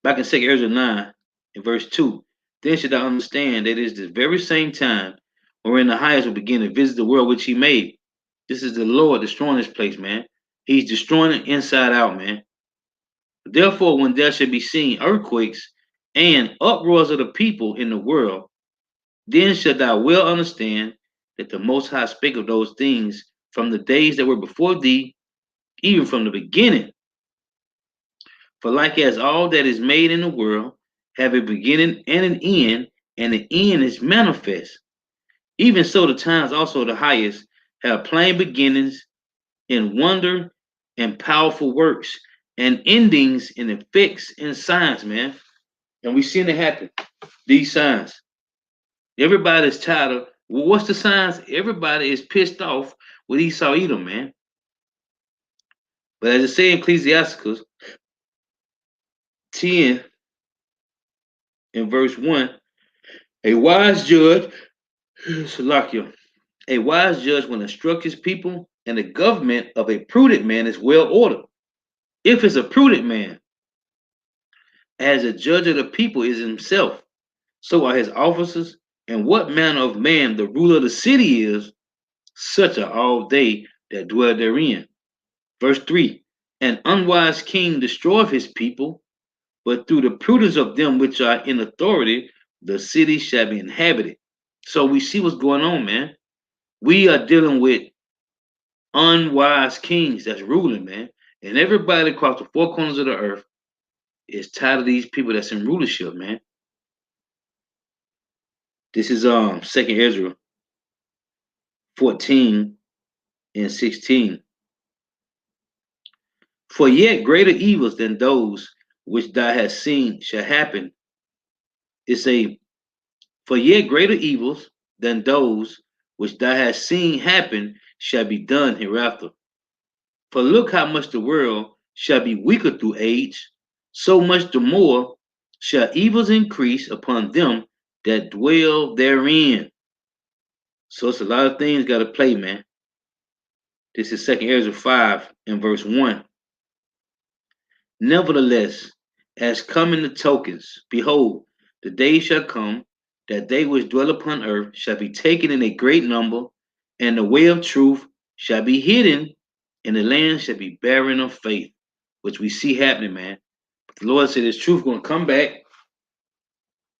A: Back in 2 Ezra 9, in verse 2, then should I understand that it is the very same time wherein the highest will begin to visit the world which he made. This is the Lord destroying this place, man. He's destroying it inside out, man. Therefore, when there should be seen earthquakes and uproars of the people in the world, then shalt thou well understand that the Most High spake of those things from the days that were before thee, even from the beginning. For like as all that is made in the world have a beginning and an end, and the end is manifest, even so the times also the highest have plain beginnings in wonder and powerful works, and endings in effects and signs, man. And we seen it happen. These signs. Everybody's tired of, well, what's the signs? Everybody is pissed off with Esau Edom, man. But as it says in Ecclesiasticus 10 in verse 1, a wise judge, Salakia, a wise judge will instruct his people, and the government of a prudent man is well ordered. If it's a prudent man, as a judge of the people is himself, so are his officers, and what manner of man the ruler of the city is, such are all they that dwell therein. Verse 3, an unwise king destroyeth his people, but through the prudence of them which are in authority, the city shall be inhabited. So we see what's going on, man. We are dealing with unwise kings that's ruling, man. And everybody across the four corners of the earth is tired of these people that's in rulership, man. This is 2 Ezra 14 and 16. For yet greater evils than those which thou hast seen shall happen. For yet greater evils than those which thou hast seen happen shall be done hereafter. For look how much the world shall be weaker through age, so much the more shall evils increase upon them that dwell therein. So it's a lot of things got to play, man. This is 2 Ezra 5 and verse 1. Nevertheless, as coming the tokens, behold, the day shall come that they which dwell upon earth shall be taken in a great number, and the way of truth shall be hidden, and the land shall be barren of faith, which we see happening, man. But the Lord said his truth going to come back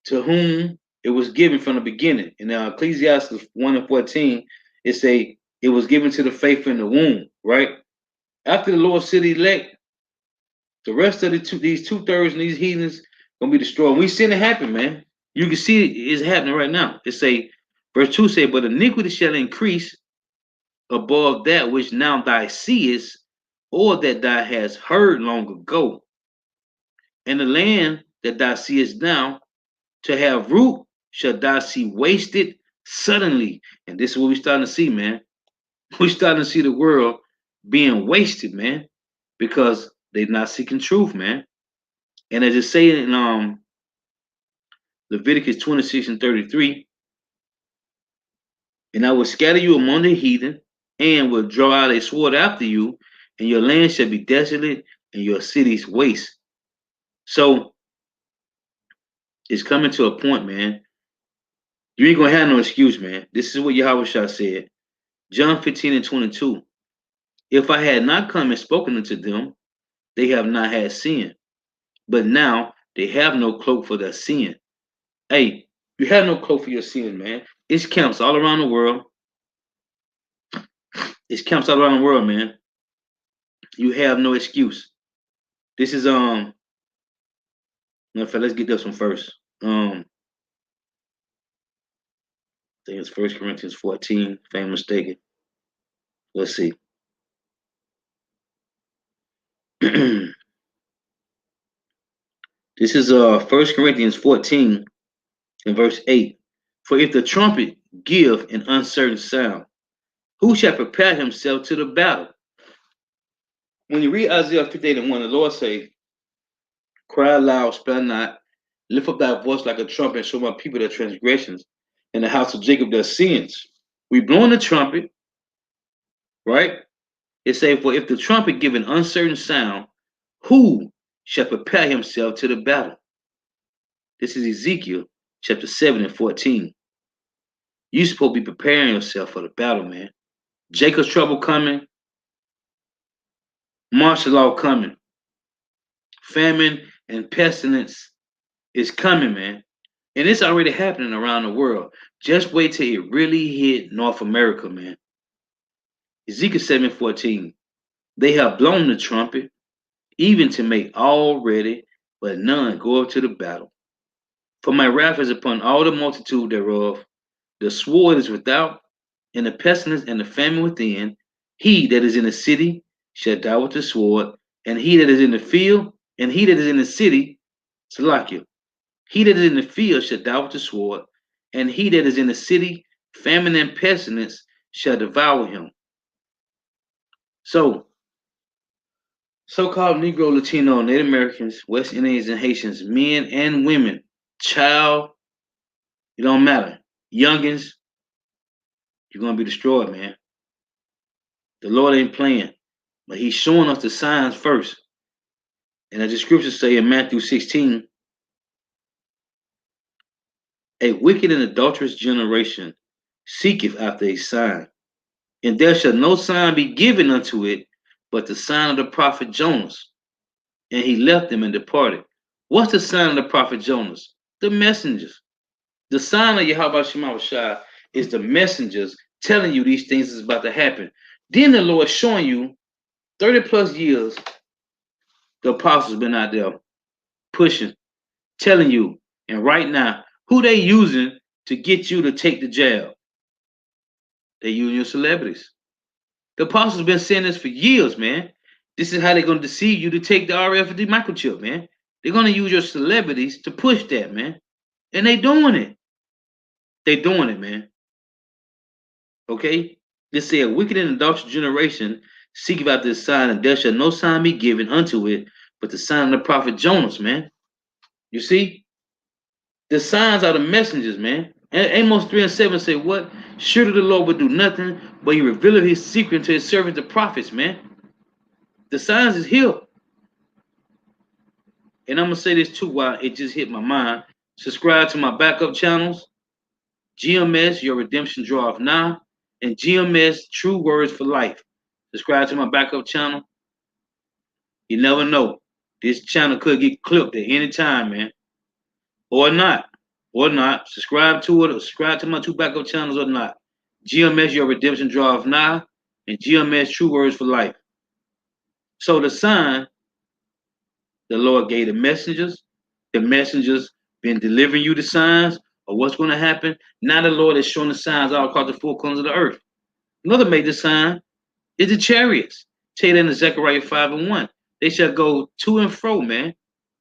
A: to whom it was given from the beginning. And now Ecclesiastes 1 and 14, it was given to the faithful in the womb, right? After the Lord said elect, the rest of these 2/3 and these heathens gonna be destroyed. We seen it happen, man. You can see it's happening right now. It say, verse 2 say, but iniquity shall increase above that which now thou seest, or that thou hast heard long ago. And the land that thou seest now to have root shall thou see wasted suddenly. And this is what we're starting to see, man. We're starting to see the world being wasted, man, because they're not seeking truth, man. And as it say in Leviticus 26 and 33, and I will scatter you among the heathen, and will draw out a sword after you, and your land shall be desolate, and your cities waste. So it's coming to a point, man. You ain't gonna have no excuse, man. This is what Yahweh Shah said. John 15 and 22. If I had not come and spoken unto them, they have not had sin. But now they have no cloak for their sin. Hey, you have no cloak for your sin, man. It's camps all around the world. It's camps all around the world, man. You have no excuse. This is let's get this one first. think it's 1 Corinthians 14, if I'm mistaken. Let's see. This is 1 Corinthians 14 and verse 8. For if the trumpet give an uncertain sound, who shall prepare himself to the battle? When you read Isaiah 58:1, the Lord say, cry aloud, spare not, lift up thy voice like a trumpet, show my people their transgressions, and the house of Jacob their sins. We blowing the trumpet, right? It say, for if the trumpet give an uncertain sound, who shall prepare himself to the battle? This is Ezekiel chapter 7 and 14. You supposed to be preparing yourself for the battle, man. Jacob's trouble coming, martial law coming, famine and pestilence is coming, man. And it's already happening around the world. Just wait till it really hit North America, man. Ezekiel 7:14. They have blown the trumpet, even to make all ready, but none go up to the battle. For my wrath is upon all the multitude thereof. The sword is without, and the pestilence and the famine within. He that is in the city shall die with the sword, and he that is in the field, and he that is in the city, Salakia. He that is in the field shall die with the sword, and he that is in the city, famine and pestilence shall devour him. So, so-called Negro, Latino, Native Americans, West Indians, and Haitians, men and women, child, it don't matter. Youngins, you're going to be destroyed, man. The Lord ain't playing, but he's showing us the signs first. And as the scriptures say in Matthew 16, a wicked and adulterous generation seeketh after a sign, and there shall no sign be given unto it, but the sign of the prophet Jonas. And he left them and departed. What's the sign of the prophet Jonas? The messengers. The sign of Yahweh Shema Shai is the messengers telling you these things is about to happen. Then the Lord showing you 30 plus years, the apostles been out there pushing, telling you, and right now, who they using to get you to take the jab? They using your celebrities. The apostles been saying this for years, man. This is how they're going to deceive you to take the RFID microchip, man. They're going to use your celebrities to push that, man. And they doing it. They doing it, man. Okay? This say a wicked and adulterous generation seek about this sign, and there shall no sign be given unto it, but the sign of the prophet Jonas, man. You see? The signs are the messengers, man. And Amos 3:7 say what? Surely the Lord would do nothing, but he revealed his secret to his servants, the prophets, man. The signs is here. And I'm going to say this too while it just hit my mind. Subscribe to my backup channels, GMS, Your Redemption Draweth Nigh, and GMS, True Words for Life. Subscribe to my backup channel. You never know. This channel could get clipped at any time, man. Or not. Or not. Subscribe to it or subscribe to my two backup channels or not. GMS, Your Redemption Draweth Nigh, and GMS, True Words for Life. So the sign, the Lord gave the messengers been delivering you the signs of what's going to happen. Now the Lord is showing the signs all across the four corners of the earth. Another major sign is the chariots. Tell you that in Zechariah 5:1. They shall go to and fro, man,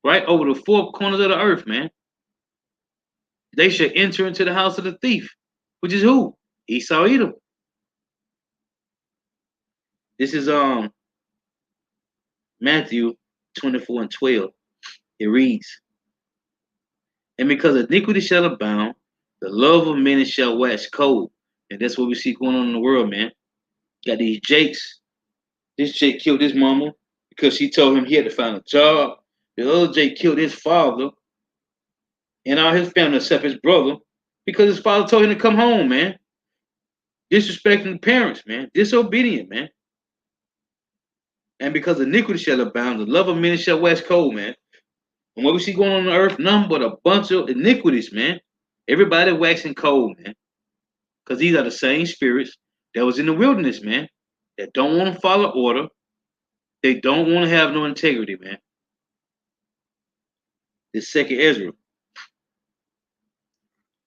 A: right over the four corners of the earth, man. They shall enter into the house of the thief, which is who? Esau Edom. This is Matthew 24:12. It reads, and because iniquity shall abound, the love of many shall wax cold. And that's what we see going on in the world, man. Got these Jakes. This Jake killed his mama because she told him he had to find a job. The other Jake killed his father and all his family except his brother because his father told him to come home, man. Disrespecting the parents, man. Disobedient, man. And because iniquity shall abound, the love of many shall wax cold, man. And what we see going on the earth, nothing but a bunch of iniquities, man. Everybody waxing cold, man. Because these are the same spirits that was in the wilderness, man. That don't want to follow order. They don't want to have no integrity, man. This second Ezra.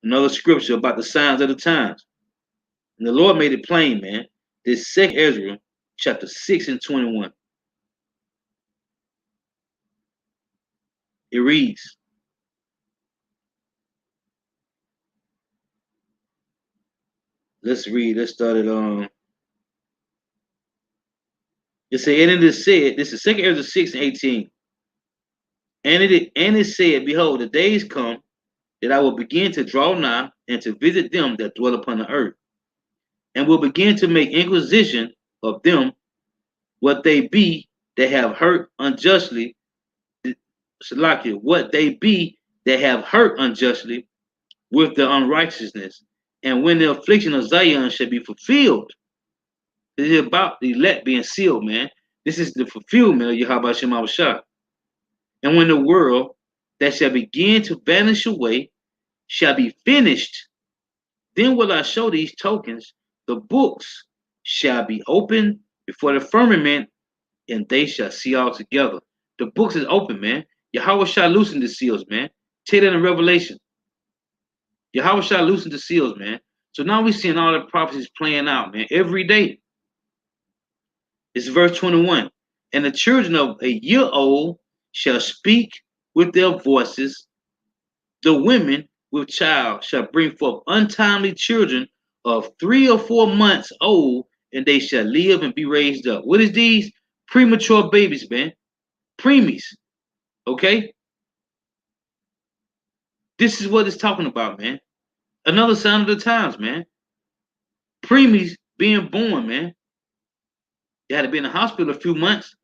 A: Another scripture about the signs of the times. And the Lord made it plain, man. This 2nd Ezra, chapter 6 and 21. It reads, let's read, let's start it on. It said, and it is said, this is 2nd Ezra 6 and 18. And it said, behold, the days come that I will begin to draw nigh and to visit them that dwell upon the earth, and will begin to make inquisition of them what they be that have hurt unjustly, what they be that have hurt unjustly with their unrighteousness. And when the affliction of Zion shall be fulfilled, this is about the elect being sealed, man. This is the fulfillment of Yahweh Shem Shah. And when the world that shall begin to vanish away shall be finished, then will I show these tokens. The books shall be opened before the firmament, and they shall see all together. The books is open, man. Yahweh shall loosen the seals, man. Take that in Revelation. Yahweh shall loosen the seals, man. So now we're seeing all the prophecies playing out, man, every day. It's verse 21. And the children of a year old shall speak with their voices. The women with child shall bring forth untimely children of 3 or 4 months old, and they shall live and be raised up. What is these? Premature babies, man. Preemies. Okay? This is what it's talking about, man. Another sign of the times, man. Preemies being born, man. They had to be in the hospital a few months,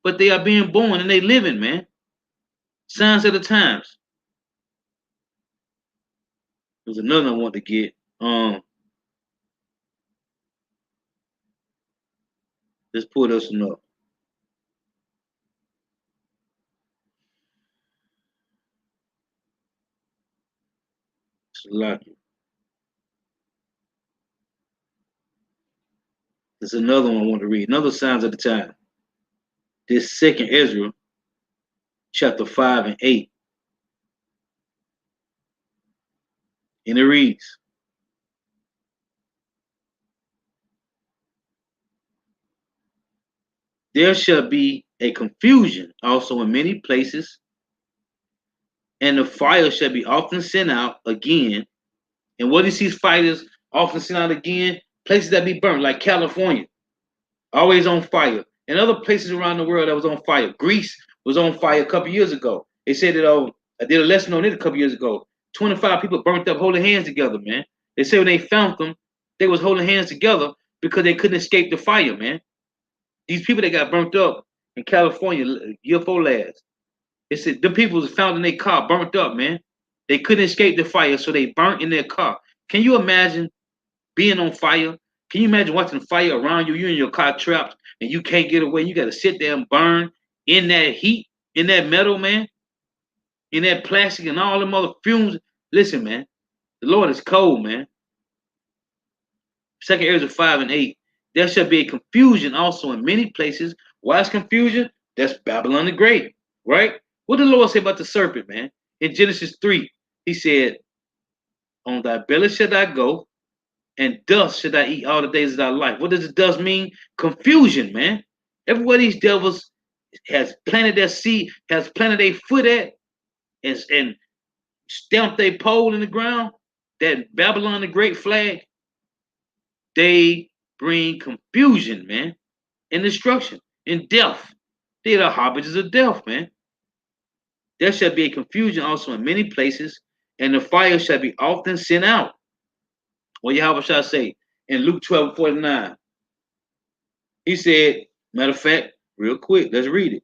A: but they are being born and they living, man. Signs of the times. There's another I want to get. Let's pull this one up. Lucky. There's another one I want to read. Another signs of the time. This 2nd Ezra, chapter 5 and 8. And it reads, there shall be a confusion also in many places, and the fire shall be often sent out again. And what is these fires often sent out again? Places that be burnt, like California, always on fire. And other places around the world that was on fire. Greece was on fire a couple years ago. They said that, I did a lesson on it a couple years ago. 25 people burnt up holding hands together, man. They said when they found them, they was holding hands together because they couldn't escape the fire, man. These people that got burnt up in California, year 4 last, they said the people was found in their car burnt up, man. They couldn't escape the fire, so they burnt in their car. Can you imagine being on fire? Can you imagine watching fire around you? You're in your car trapped and you can't get away. You got to sit there and burn in that heat, in that metal, man, in that plastic and all them other fumes. Listen, man, the Lord is cold, man. 2nd Ezra 5 and 8. There shall be a confusion also in many places. Why is confusion? That's Babylon the Great, right? What did the Lord say about the serpent, man? In Genesis 3, he said, on thy belly shall thou go, and dust should I eat all the days of thy life. What does the dust mean? Confusion, man. Everywhere these devils has planted their seed, has planted their foot at, and stamped their pole in the ground, that Babylon the Great flag, they bring confusion, man, and destruction, and death. They are the harbingers of death, man. There shall be a confusion also in many places, and the fire shall be often sent out. What Yahweh shall say in Luke 12:49. He said, matter of fact, real quick, let's read it.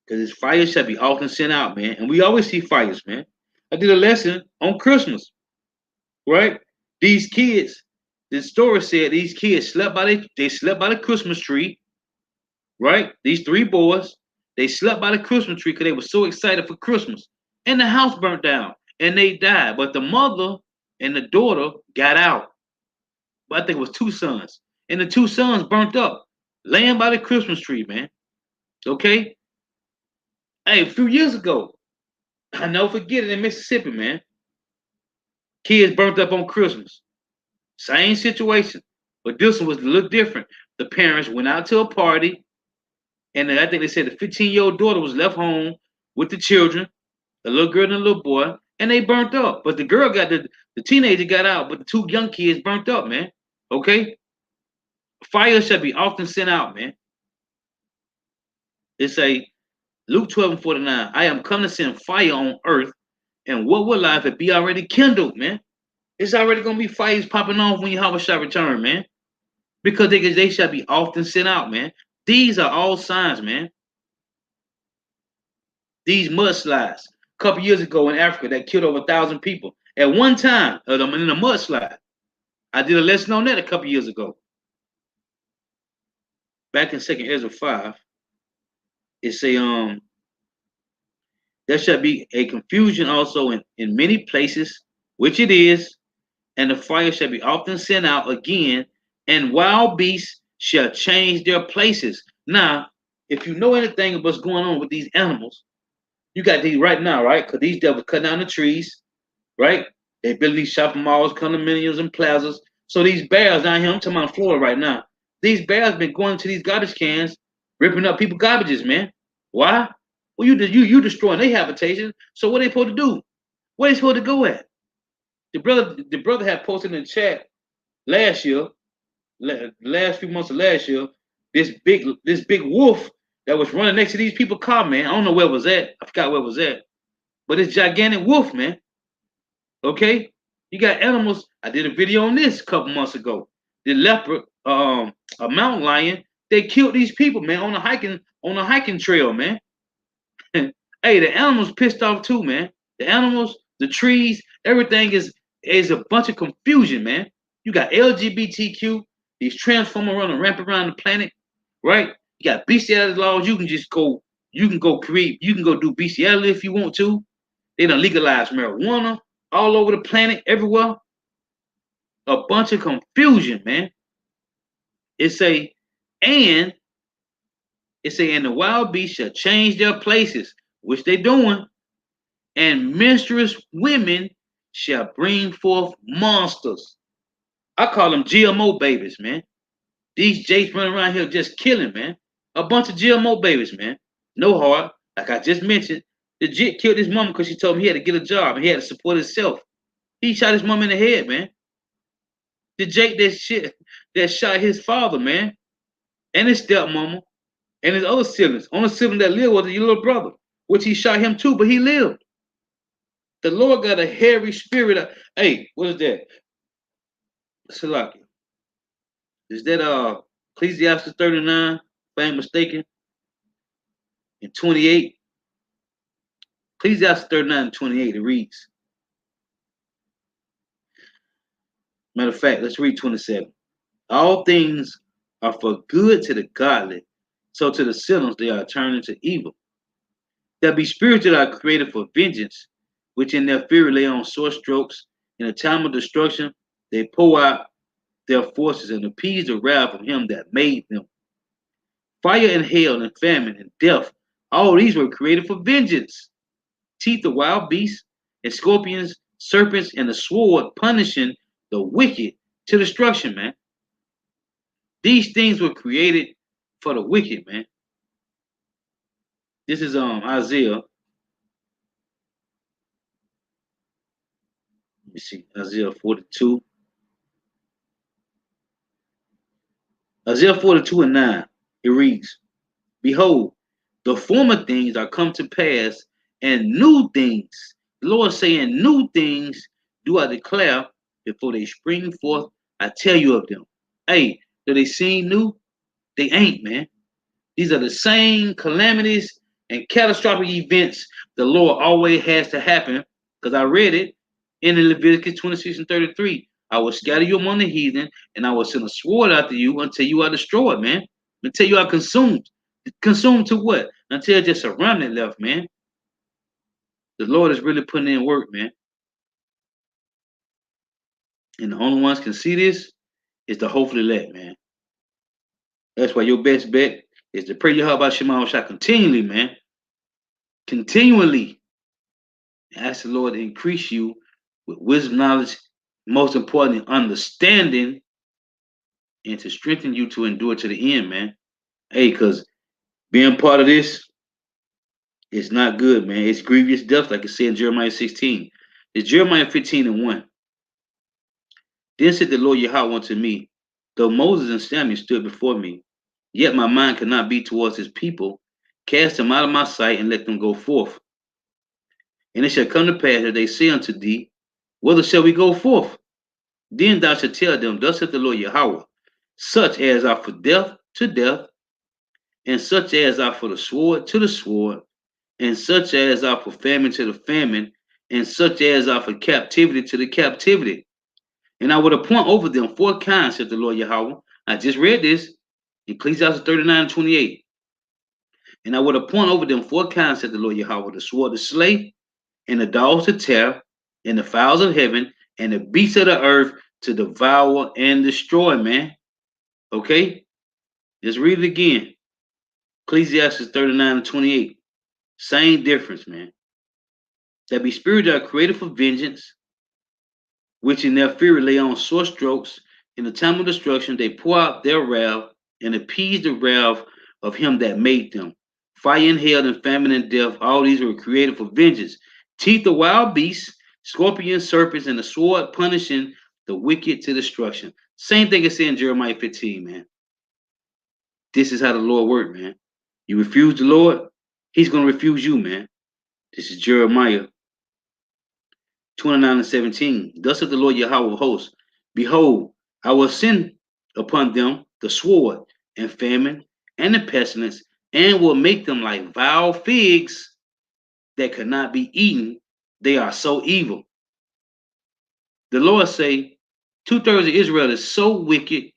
A: Because his fire shall be often sent out, man. And we always see fires, man. I did a lesson on Christmas, right? These kids, the story said these kids slept by the Christmas tree, right? These 3 boys, they slept by the Christmas tree because they were so excited for Christmas. And the house burnt down and they died. But the mother and the daughter got out. But I think it was 2 sons. And the 2 sons burnt up, laying by the Christmas tree, man. Okay? Hey, a few years ago, I never forget it in Mississippi, man. Kids burnt up on Christmas. Same situation. But this one was a little different. The parents went out to a party, and I think they said the 15-year-old daughter was left home with the children, the little girl and the little boy, and they burnt up. But the girl got the teenager got out, but the two young kids burnt up, man. Okay? Fire shall be often sent out, man. It say Luke 12:49, I am come to send fire on earth, and what will life it be already kindled, man? It's already gonna be fires popping off when Yahweh shall return, man. Because they shall be often sent out, man. These are all signs, man. These mudslides, a couple years ago in Africa, that killed over 1,000 people at one time in a mudslide. I did a lesson on that a couple years ago. Back in 2nd Ezra 5, it say, there shall be a confusion also in many places, which it is, and the fire shall be often sent out again, and wild beasts shall change their places. Now, if you know anything of what's going on with these animals, you got these right now, right? Because these devils cut down the trees, right? They build these shopping malls, condominiums, and plazas. So these bears down here, I'm talking about Florida right now. These bears been going to these garbage cans, ripping up people's garbages, man. Why? Well, you destroying their habitation. So what they supposed to do? Where they supposed to go at? The brother had posted in the chat last year, last few months of last year, this big wolf that was running next to these people's car, man. I don't know where it was at. I forgot where it was at. But it's gigantic wolf, man. Okay? You got animals. I did a video on this a couple months ago. The leopard, a mountain lion, they killed these people, man, on a hiking trail, man. Hey, the animals pissed off too, man. The animals, the trees, everything is a bunch of confusion, man. You got LGBTQ, these transformers running rampant around the planet, right? You got bestiality laws. You can go do bestiality if you want to. They done legalized marijuana all over the planet, everywhere. A bunch of confusion, man. And the wild beasts shall change their places, which they doing, and menstruous women shall bring forth monsters. I call them GMO babies, man. These Jakes running around here just killing, man. A bunch of GMO babies, man. No heart, like I just mentioned. The Jit killed his mama because she told him he had to get a job and he had to support himself. He shot his mom in the head, man. The Jake that shot his father, man, and his stepmama, and his other siblings. Only sibling that lived was your little brother, which he shot him too, but he lived. The Lord got a hairy spirit. Hey, what is that? Salakia. Is that Ecclesiastes 39, if I ain't mistaken? In 28. Ecclesiastes 39 and 28, it reads. Matter of fact, let's read 27. All things are for good to the godly, so to the sinners they are turned into evil. There be spirits that are created for vengeance, which in their fury lay on sore strokes. In a time of destruction, they pour out their forces and appease the wrath of him that made them. Fire and hail and famine and death, all these were created for vengeance. Teeth of wild beasts and scorpions, serpents, and the sword punishing the wicked to destruction, man. These things were created for the wicked, man. This is Isaiah. Let me see, Isaiah 42. Isaiah 42 and 9. It reads, behold, the former things are come to pass, and new things. The Lord saying, new things do I declare before they spring forth. I tell you of them. Hey, do they seem new? They ain't, man. These are the same calamities and catastrophic events the Lord always has to happen, because I read it in Leviticus 26 and 33. I will scatter you among the heathen, and I will send a sword after you until you are destroyed, man. Until you are consumed. Consumed to what? Until just a remnant left, man. The Lord is really putting in work, man. And the only ones can see this is the hopefully elect, man. That's why your best bet is to pray your heart about Shema Shah continually, man. Continually. Ask the Lord to increase you with wisdom, knowledge, most importantly, understanding, and to strengthen you to endure to the end, man. Hey, because being part of this is not good, man. It's grievous death, like it said in Jeremiah 16. It's Jeremiah 15:1. Then said the Lord Yahweh unto me, though Moses and Samuel stood before me, yet my mind could not be towards his people. Cast them out of my sight and let them go forth. And it shall come to pass that they say unto thee, whither shall we go forth? Then thou shalt tell them, thus saith the Lord Yahweh, such as are for death to death, and such as are for the sword to the sword, and such as are for famine to the famine, and such as are for captivity to the captivity. And I would appoint over them 4 kinds, said the Lord Yahweh. I just read this, Ecclesiastes 39:28. And I would appoint over them 4 kinds, said the Lord Yahweh, the sword to slay, and the dogs to tear, and the fowls of heaven, and the beasts of the earth to devour and destroy, man. Okay? Just read it again. Ecclesiastes 39:28. Same difference, man. That be spirit that are created for vengeance, which in their fury lay on sore strokes. In the time of destruction, they pour out their wrath and appease the wrath of him that made them. Fire and hail and famine and death, all these were created for vengeance. Teeth of wild beasts, scorpions, serpents, and the sword punishing the wicked to destruction. Same thing as said in Jeremiah 15, man. This is how the Lord worked, man. You refuse the Lord, he's going to refuse you, man. This is Jeremiah 29:17. Thus saith the Lord Yahweh of hosts, behold, I will send upon them the sword and famine and the pestilence, and will make them like vile figs that could not be eaten. They are so evil. The Lord say 2/3 of Israel is so wicked,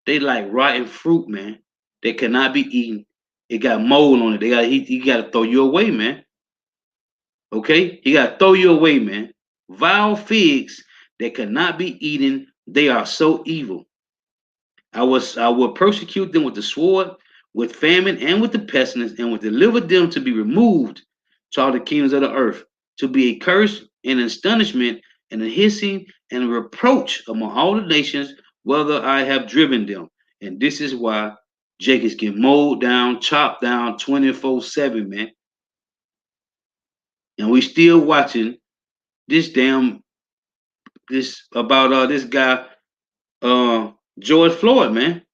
A: they like rotten fruit, man. They cannot be eaten. It got mold on it. He got to throw you away, man. Okay? He got to throw you away, man. Vile figs that cannot be eaten, they are so evil. I will persecute them with the sword, with famine, and with the pestilence, and will deliver them to be removed to all the kingdoms of the earth, to be a curse and an astonishment and a hissing and a reproach among all the nations, whether I have driven them. And this is why Jacob's get mowed down, chopped down 24/7, man. And we still watching this about this guy George Floyd, man.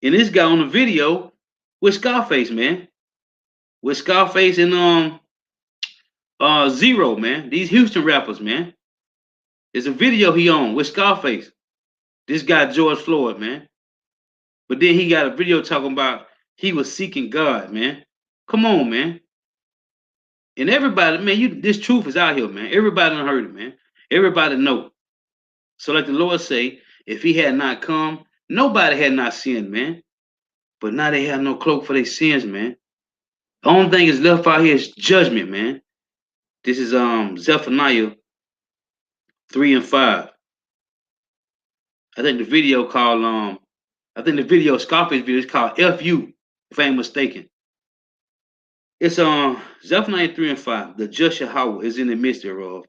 A: And this guy on the video with Scarface, man. With Scarface and Zero, man. These Houston rappers, man. There's a video he on with Scarface. This guy George Floyd, man. But then he got a video talking about he was seeking God, man. Come on, man. And everybody, man, this truth is out here, man. Everybody done heard it, man. Everybody know. So like the Lord say, if he had not come, nobody had not sinned, man. But now they have no cloak for their sins, man. The only thing is left out here is judgment, man. This is Zephaniah 3:5. I think the video called Scarface video is called FU, if I ain't mistaken. It's Zephaniah 3:5. The just Yahweh is in the midst thereof.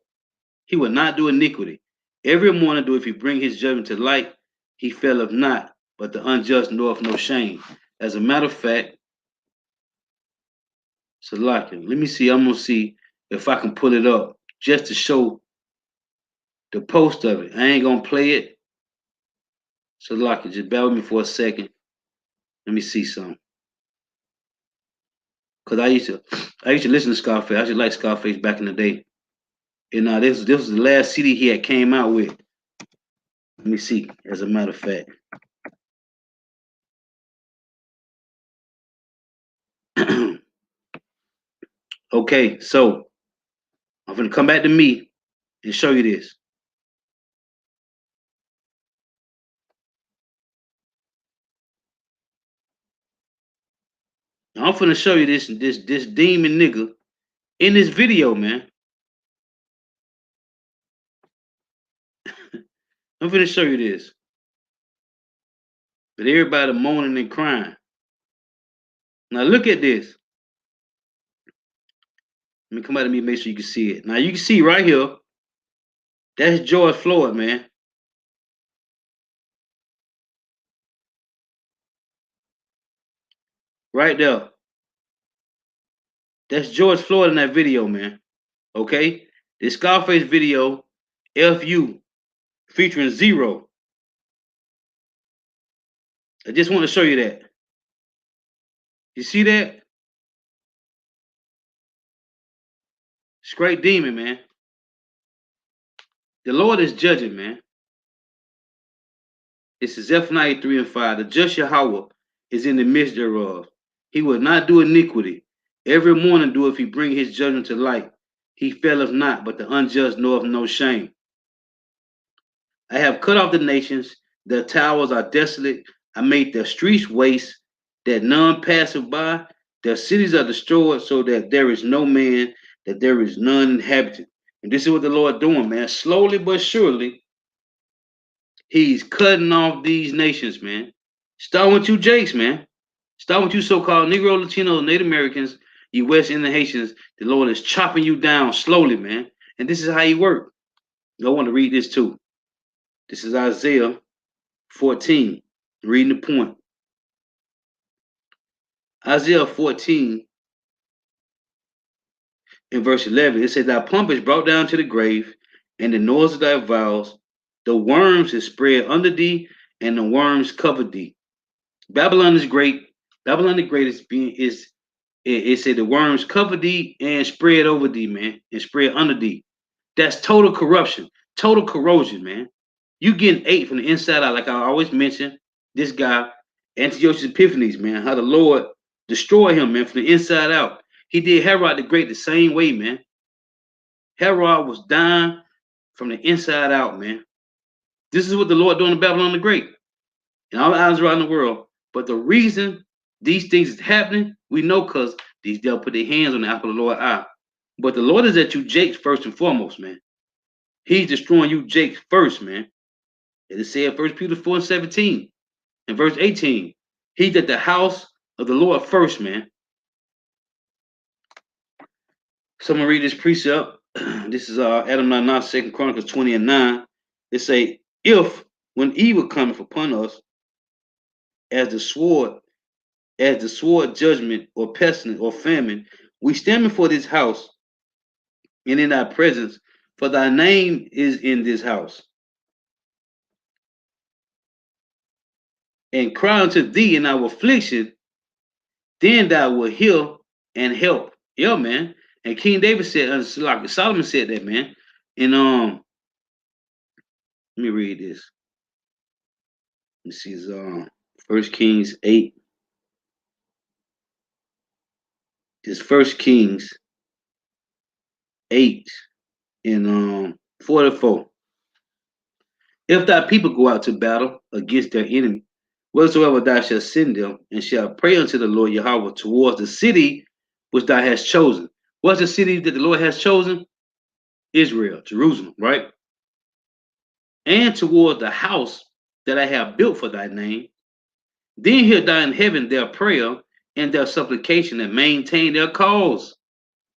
A: He will not do iniquity. Every morning do if he bring his judgment to light, he faileth not, but the unjust knoweth no shame. As a matter of fact, Salakia, let me see. I'm gonna see if I can pull it up just to show the post of it. I ain't gonna play it. Salakia, just bear with me for a second. Let me see something. Cause I used to listen to Scarface. I used to like Scarface back in the day. And this was the last CD he had came out with. Let me see. As a matter of fact. Okay, so I'm gonna come back to me and show you this. Now, I'm gonna show you this demon nigga in this video, man. I'm gonna show you this. But everybody moaning and crying. Now look at this. Let me come out of me, make sure you can see it. Now you can see right here, that's George Floyd, man. Right there. That's George Floyd in that video, man. Okay? The Scarface video, FU, featuring Zero. I just want to show you that. You see that? Straight demon, man. The Lord is judging, man. This is Zephaniah 3 and 5. The just Yahweh is in the midst thereof. He will not do iniquity. Every morning doeth he bring his judgment to light. He faileth not, but the unjust knoweth no shame. I have cut off the nations. Their towers are desolate. I made their streets waste, that none passeth by. Their cities are destroyed, so that there is no man, that there is none inhabited. And this is what the Lord doing, man. Slowly but surely, he's cutting off these nations, man. Start with you Jakes, man. Start with you so-called Negro, Latino, Native Americans, you West Indian Haitians. The Lord is chopping you down slowly, man. And this is how he works. I want to read this too. This is Isaiah 14, reading the point. Isaiah 14, in verse 11, it says, thy pomp is brought down to the grave, and the noise of thy vows, the worms is spread under thee, and the worms cover thee. Babylon is great. Babylon the Great it said the worms cover thee and spread over thee, man, and spread under thee. That's total corruption, total corrosion, man. You getting ate from the inside out, like I always mention, this guy, Antiochus Epiphanes, man, how the Lord destroyed him, man, from the inside out. He did Herod the Great the same way, man. Herod was dying from the inside out, man. This is what the Lord doing to Babylon the Great. And all the eyes around the world. But the reason these things is happening, we know because these devils put their hands on the apple of the Lord's eye. But the Lord is at you Jakes first and foremost, man. He's destroying you Jakes first, man. It is said 1 Peter 4 and 17 and verse 18. He's at the house of the Lord first, man. Someone read this precept. This is Adam 9, 2 Chronicles 20 and 9. It say, if when evil cometh upon us, as the sword judgment or pestilence or famine, we stand before this house and in thy presence, for thy name is in this house. And cry unto thee in our affliction, then thou wilt hear and help. Yeah, man. And King David said, Solomon said that, man. And let me read this. This is 1 Kings 8. It's 1 Kings 8 and 44. If thy people go out to battle against their enemy, whatsoever thou shalt send them, and shall pray unto the Lord Yahweh towards the city which thou hast chosen. What's the city that the Lord has chosen? Israel, Jerusalem, right? And toward the house that I have built for thy name. Then hear thou in heaven their prayer and their supplication, and maintain their cause.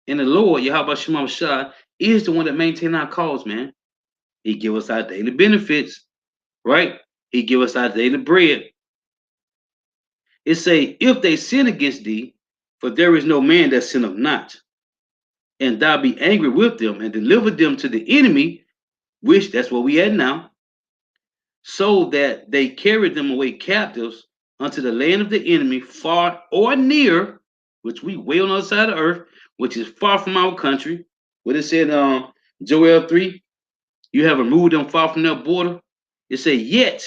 A: And the Lord, Yahweh Shema Shah, is the one that maintains our cause, man. He give us our daily benefits, right? He give us our daily bread. It say, if they sin against thee, for there is no man that sinneth not, and thou be angry with them, and deliver them to the enemy, which that's what we at now, so that they carry them away captives unto the land of the enemy, far or near, which we way on the other side of the earth, which is far from our country. What it said Joel 3, you have removed them far from their border. It said, yet,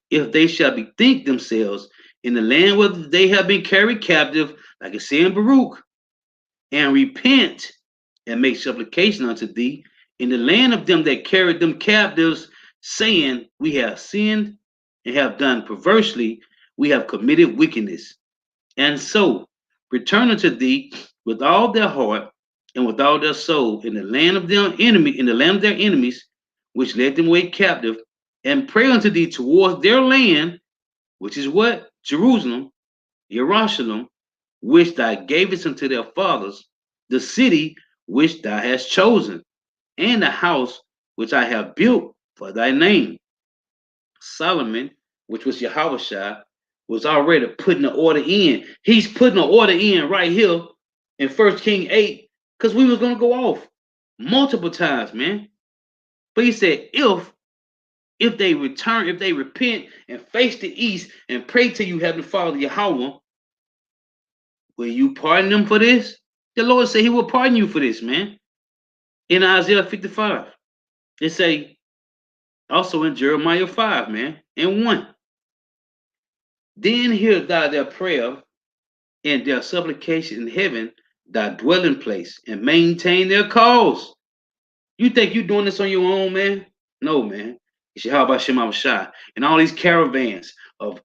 A: if they shall bethink themselves in the land where they have been carried captive, like it said in Baruch, and repent and make supplication unto thee in the land of them that carried them captives, saying, we have sinned and have done perversely, we have committed wickedness. And so return unto thee with all their heart and with all their soul in the land of their enemy, in the land of their enemies, which led them away captive, and pray unto thee towards their land, which is what? Jerusalem, Jerusalem, which thou gavest unto their fathers, the city which thou hast chosen, and the house which I have built for thy name. Solomon, which was Yahushua, was already putting the order in. He's putting the order in right here in 1 King 8, because we was going to go off multiple times, man. But he said, if they return, if they repent and face the east and pray to you, Heavenly Father Yahweh, will you pardon them for this? The Lord said he will pardon you for this, man. In Isaiah 55. It say also in Jeremiah 5, man, and 1. Then hear thou their prayer and their supplication in heaven, thy dwelling place, and maintain their cause. You think you're doing this on your own, man? No, man. It's Yahweh Shema Shai. And all these caravans of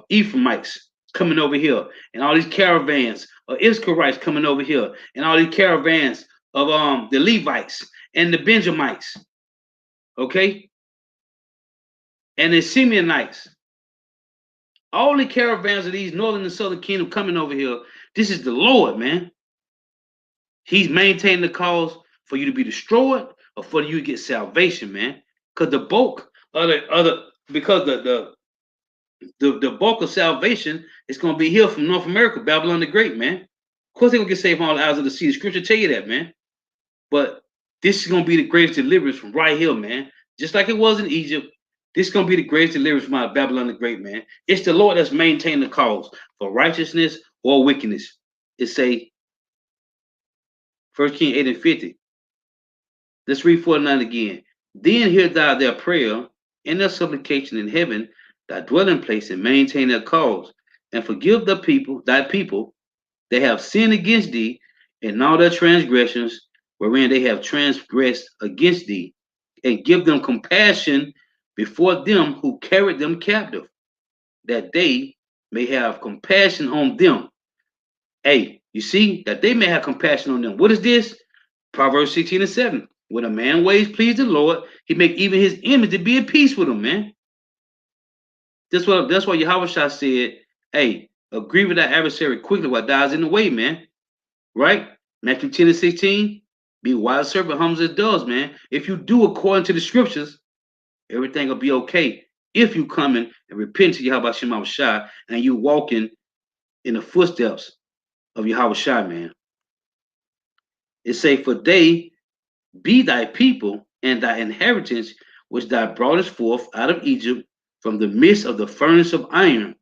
A: Ephraimites coming over here, and all these caravans of Israelites coming over here, and all these caravans of the Levites and the Benjamites, okay? And the Simeonites. All the caravans of these northern and southern kingdom coming over here. This is the Lord, man. He's maintaining the cause for you to be destroyed or for you to get salvation, man. Because the bulk of the bulk of salvation is going to be here from North America, Babylon the Great, man. Of course, they're going to get saved from all the eyes of the sea. The scripture tell you that, man. But this is going to be the greatest deliverance from right here, man. Just like it was in Egypt. This is going to be the greatest deliverance from out of Babylon the Great, man. It's the Lord that's maintaining the cause for righteousness or wickedness. It say 1 King 8 and 50. Let's read 49 again. Then hear thou their prayer and their supplication in heaven, thy dwelling place, and maintain their cause, and forgive the people, thy people, that have sinned against thee, and all their transgressions wherein they have transgressed against thee, and give them compassion before them who carried them captive, that they may have compassion on them. Hey, you see, that they may have compassion on them. What is this? Proverbs 16 and 7. When a man ways please the Lord, he make even his image to be at peace with him, man. That's why Yahushua said, hey, agree with that adversary quickly while dies in the way, man. Right? Matthew 10 and 16. Be wise servant, humble as doves, man. If you do according to the scriptures, everything will be okay. If you come in and repent to Yahweh Shema Shai and you walking in the footsteps of Yahweh Shai, man. It say, for they be thy people and thy inheritance, which thou broughtest forth out of Egypt from the midst of the furnace of iron,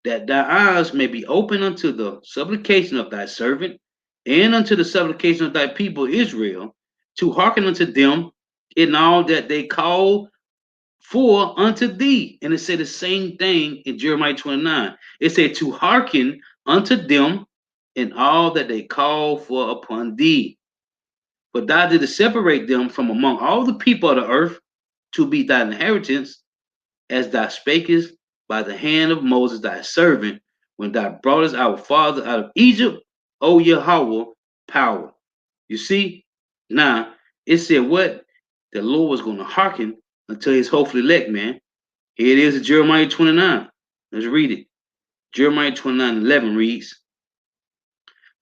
A: that thy eyes may be open unto the supplication of thy servant and unto the supplication of thy people Israel, to hearken unto them in all that they call for unto thee. And it said the same thing in Jeremiah 29. It said to hearken unto them in all that they call for upon thee. But thou didst separate them from among all the people of the earth to be thy inheritance, as thou spakest by the hand of Moses thy servant, when thou broughtest our father out of Egypt, O Yahweh, power. You see, now it said what? The Lord was going to hearken until his hopeful elect, man. Here it is in Jeremiah 29. Let's read it. Jeremiah 29:11 reads,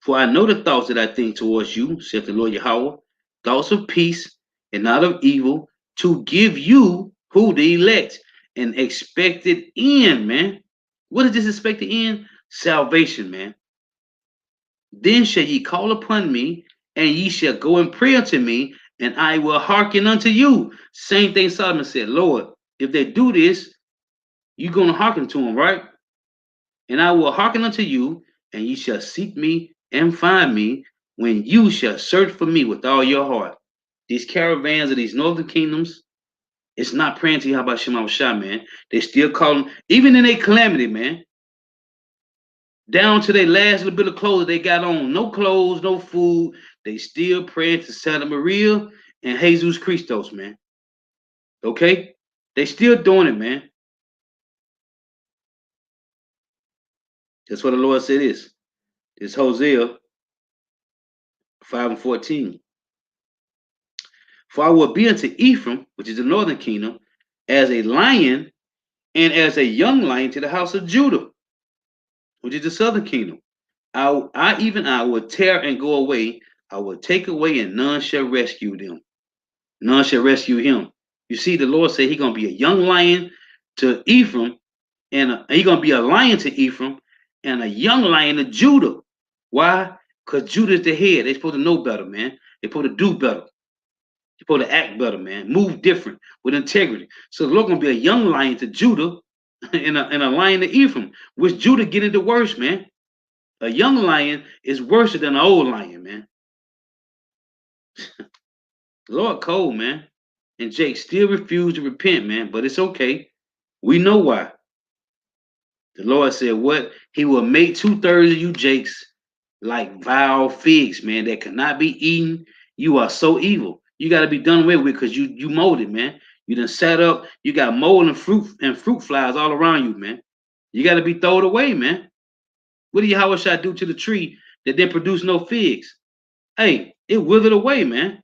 A: for I know the thoughts that I think towards you, saith the Lord Yahweh, thoughts of peace and not of evil, to give you, who the elect, an expected end, man. What is this expected end? Salvation, man. Then shall ye call upon me, and ye shall go and pray unto me, and I will hearken unto you. Same thing Solomon said, Lord, if they do this, you're going to hearken to them, right? And I will hearken unto you, and ye shall seek me and find me, when you shall search for me with all your heart. These caravans of these northern kingdoms, it's not praying to Yahweh Shema Shai, man. They still call them, even in their calamity, man, down to their last little bit of clothes they got on, no clothes, no food, they still praying to Santa Maria and Jesus Christos, man. Okay? They still doing it, man. That's what the Lord said is. It's Hosea 5 and 14. For I will be unto Ephraim, which is the northern kingdom, as a lion and as a young lion to the house of Judah, which is the southern kingdom. I will tear and go away. I will take away, and none shall rescue them. None shall rescue him. You see, the Lord said He's gonna be a young lion to Ephraim, and He's gonna be a lion to Ephraim, and a young lion to Judah. Why? Because Judah is the head. They're supposed to know better, man. They're supposed to do better. They're supposed to act better, man. Move different with integrity. So the Lord gonna be a young lion to Judah, and a lion to Ephraim. Which Judah get into worse, man. A young lion is worse than an old lion, man. Lord cold, man. And Jake still refused to repent, man. But it's okay. We know why. The Lord said, what? He will make 2/3 of you Jakes like vile figs, man, that cannot be eaten. You are so evil. You got to be done away with because you molded, man. You done sat up. You got mold and fruit flies all around you, man. You got to be thrown away, man. What did Yahweh do to the tree that didn't produce no figs? Hey, it withered away, man.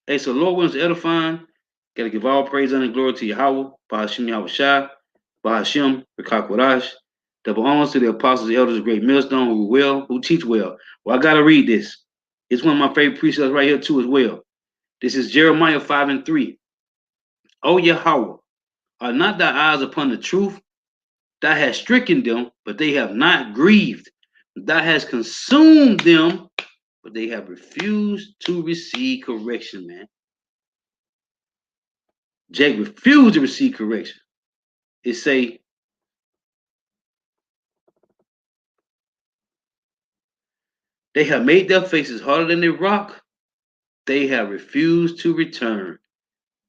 A: Hey, so Lord wants to edifying. Got to give all praise and glory to Yahweh, Bahashim Yahushua, Bahashim, Rekakwadash. Double honors to the apostles, the elders of Great Millstone who teach well. Well, I got to read this. It's one of my favorite precepts right here, too, as well. This is Jeremiah 5:3. O Yahweh, are not thy eyes upon the truth? Thou hast stricken them, but they have not grieved. Thou hast consumed them, but they have refused to receive correction, man. Jake refused to receive correction. It say, they have made their faces harder than a rock. They have refused to return.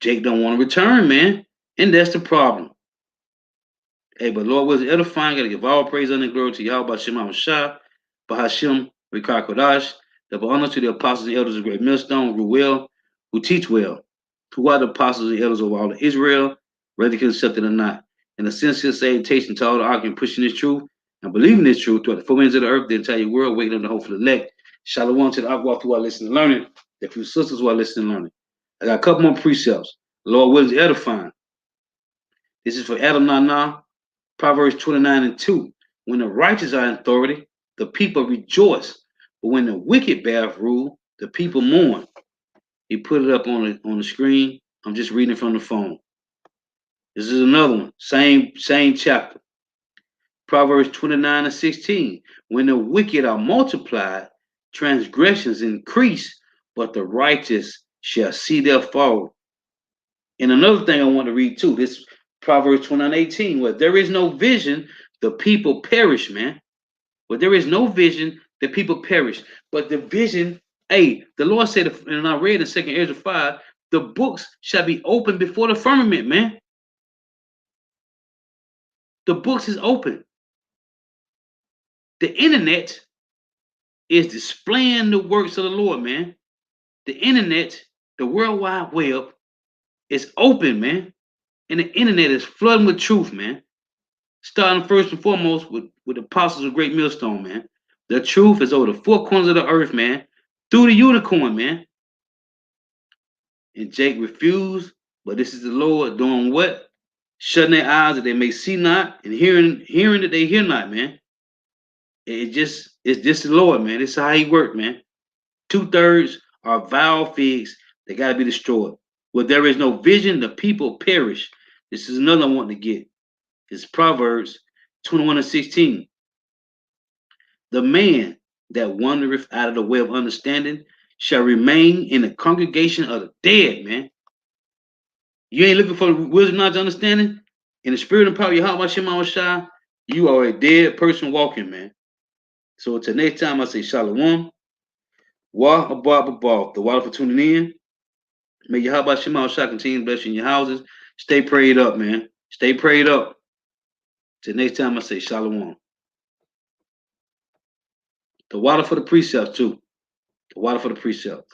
A: Jake don't want to return, man. And that's the problem. Hey, but Lord was edifying. Got to give all praise and glory to Yahweh, Bahashim Hamushah, Bahashim Rikar Kodash. Double honor to the apostles and elders of Great Millstone, who teach well. Who are the apostles and elders of all of Israel, whether they can accept it or not. And a sincere salutation to all the arguing, pushing this truth and believing this truth throughout the 4 winds of the earth, the entire world, waiting on the hope for the elect. Shalom to the Akwa who are listening and learning, the few sisters who are listening and learning. I got a couple more precepts. The Lord willing to edifying. This is for Adam Nana, Proverbs 29:2. When the righteous are in authority, the people rejoice. But when the wicked bear rule, the people mourn. He put it up on the screen. I'm just reading from the phone. This is another one. Same chapter. Proverbs 29:16. When the wicked are multiplied, transgressions increase, but the righteous shall see their fall. And another thing I want to read too, this Proverbs 29:18, where there is no vision, the people perish, man. Where there is no vision, the people perish. But the vision, hey, the Lord said, and I read in 2 Ezra 5, the books shall be open before the firmament, man. The books is open. The internet is displaying the works of the Lord, man. The internet, the World Wide Web, is open, man. And the internet is flooding with truth, man. Starting first and foremost with the apostles of Great Millstone, man. The truth is over the 4 corners of the earth, man. Through the unicorn, man. And Jake refused, but this is the Lord doing what? Shutting their eyes that they may see not, and hearing that they hear not, man. It's just the Lord, man. This is how He worked, man. 2/3 are vile figs. They got to be destroyed. Where there is no vision, the people perish. This is another one to get. It's Proverbs 21:16. The man that wandereth out of the way of understanding shall remain in the congregation of the dead, man. You ain't looking for wisdom, knowledge, understanding? In the spirit and power of Yahweh Shema Shai, you are a dead person walking, man. So until next time, I say Shalom. Wa abba. The water for tuning in. May Yahweh Shema Shai continue blessing your houses. Stay prayed up, man. Stay prayed up. Till next time, I say Shalom. The water for the precepts, too. The water for the precepts.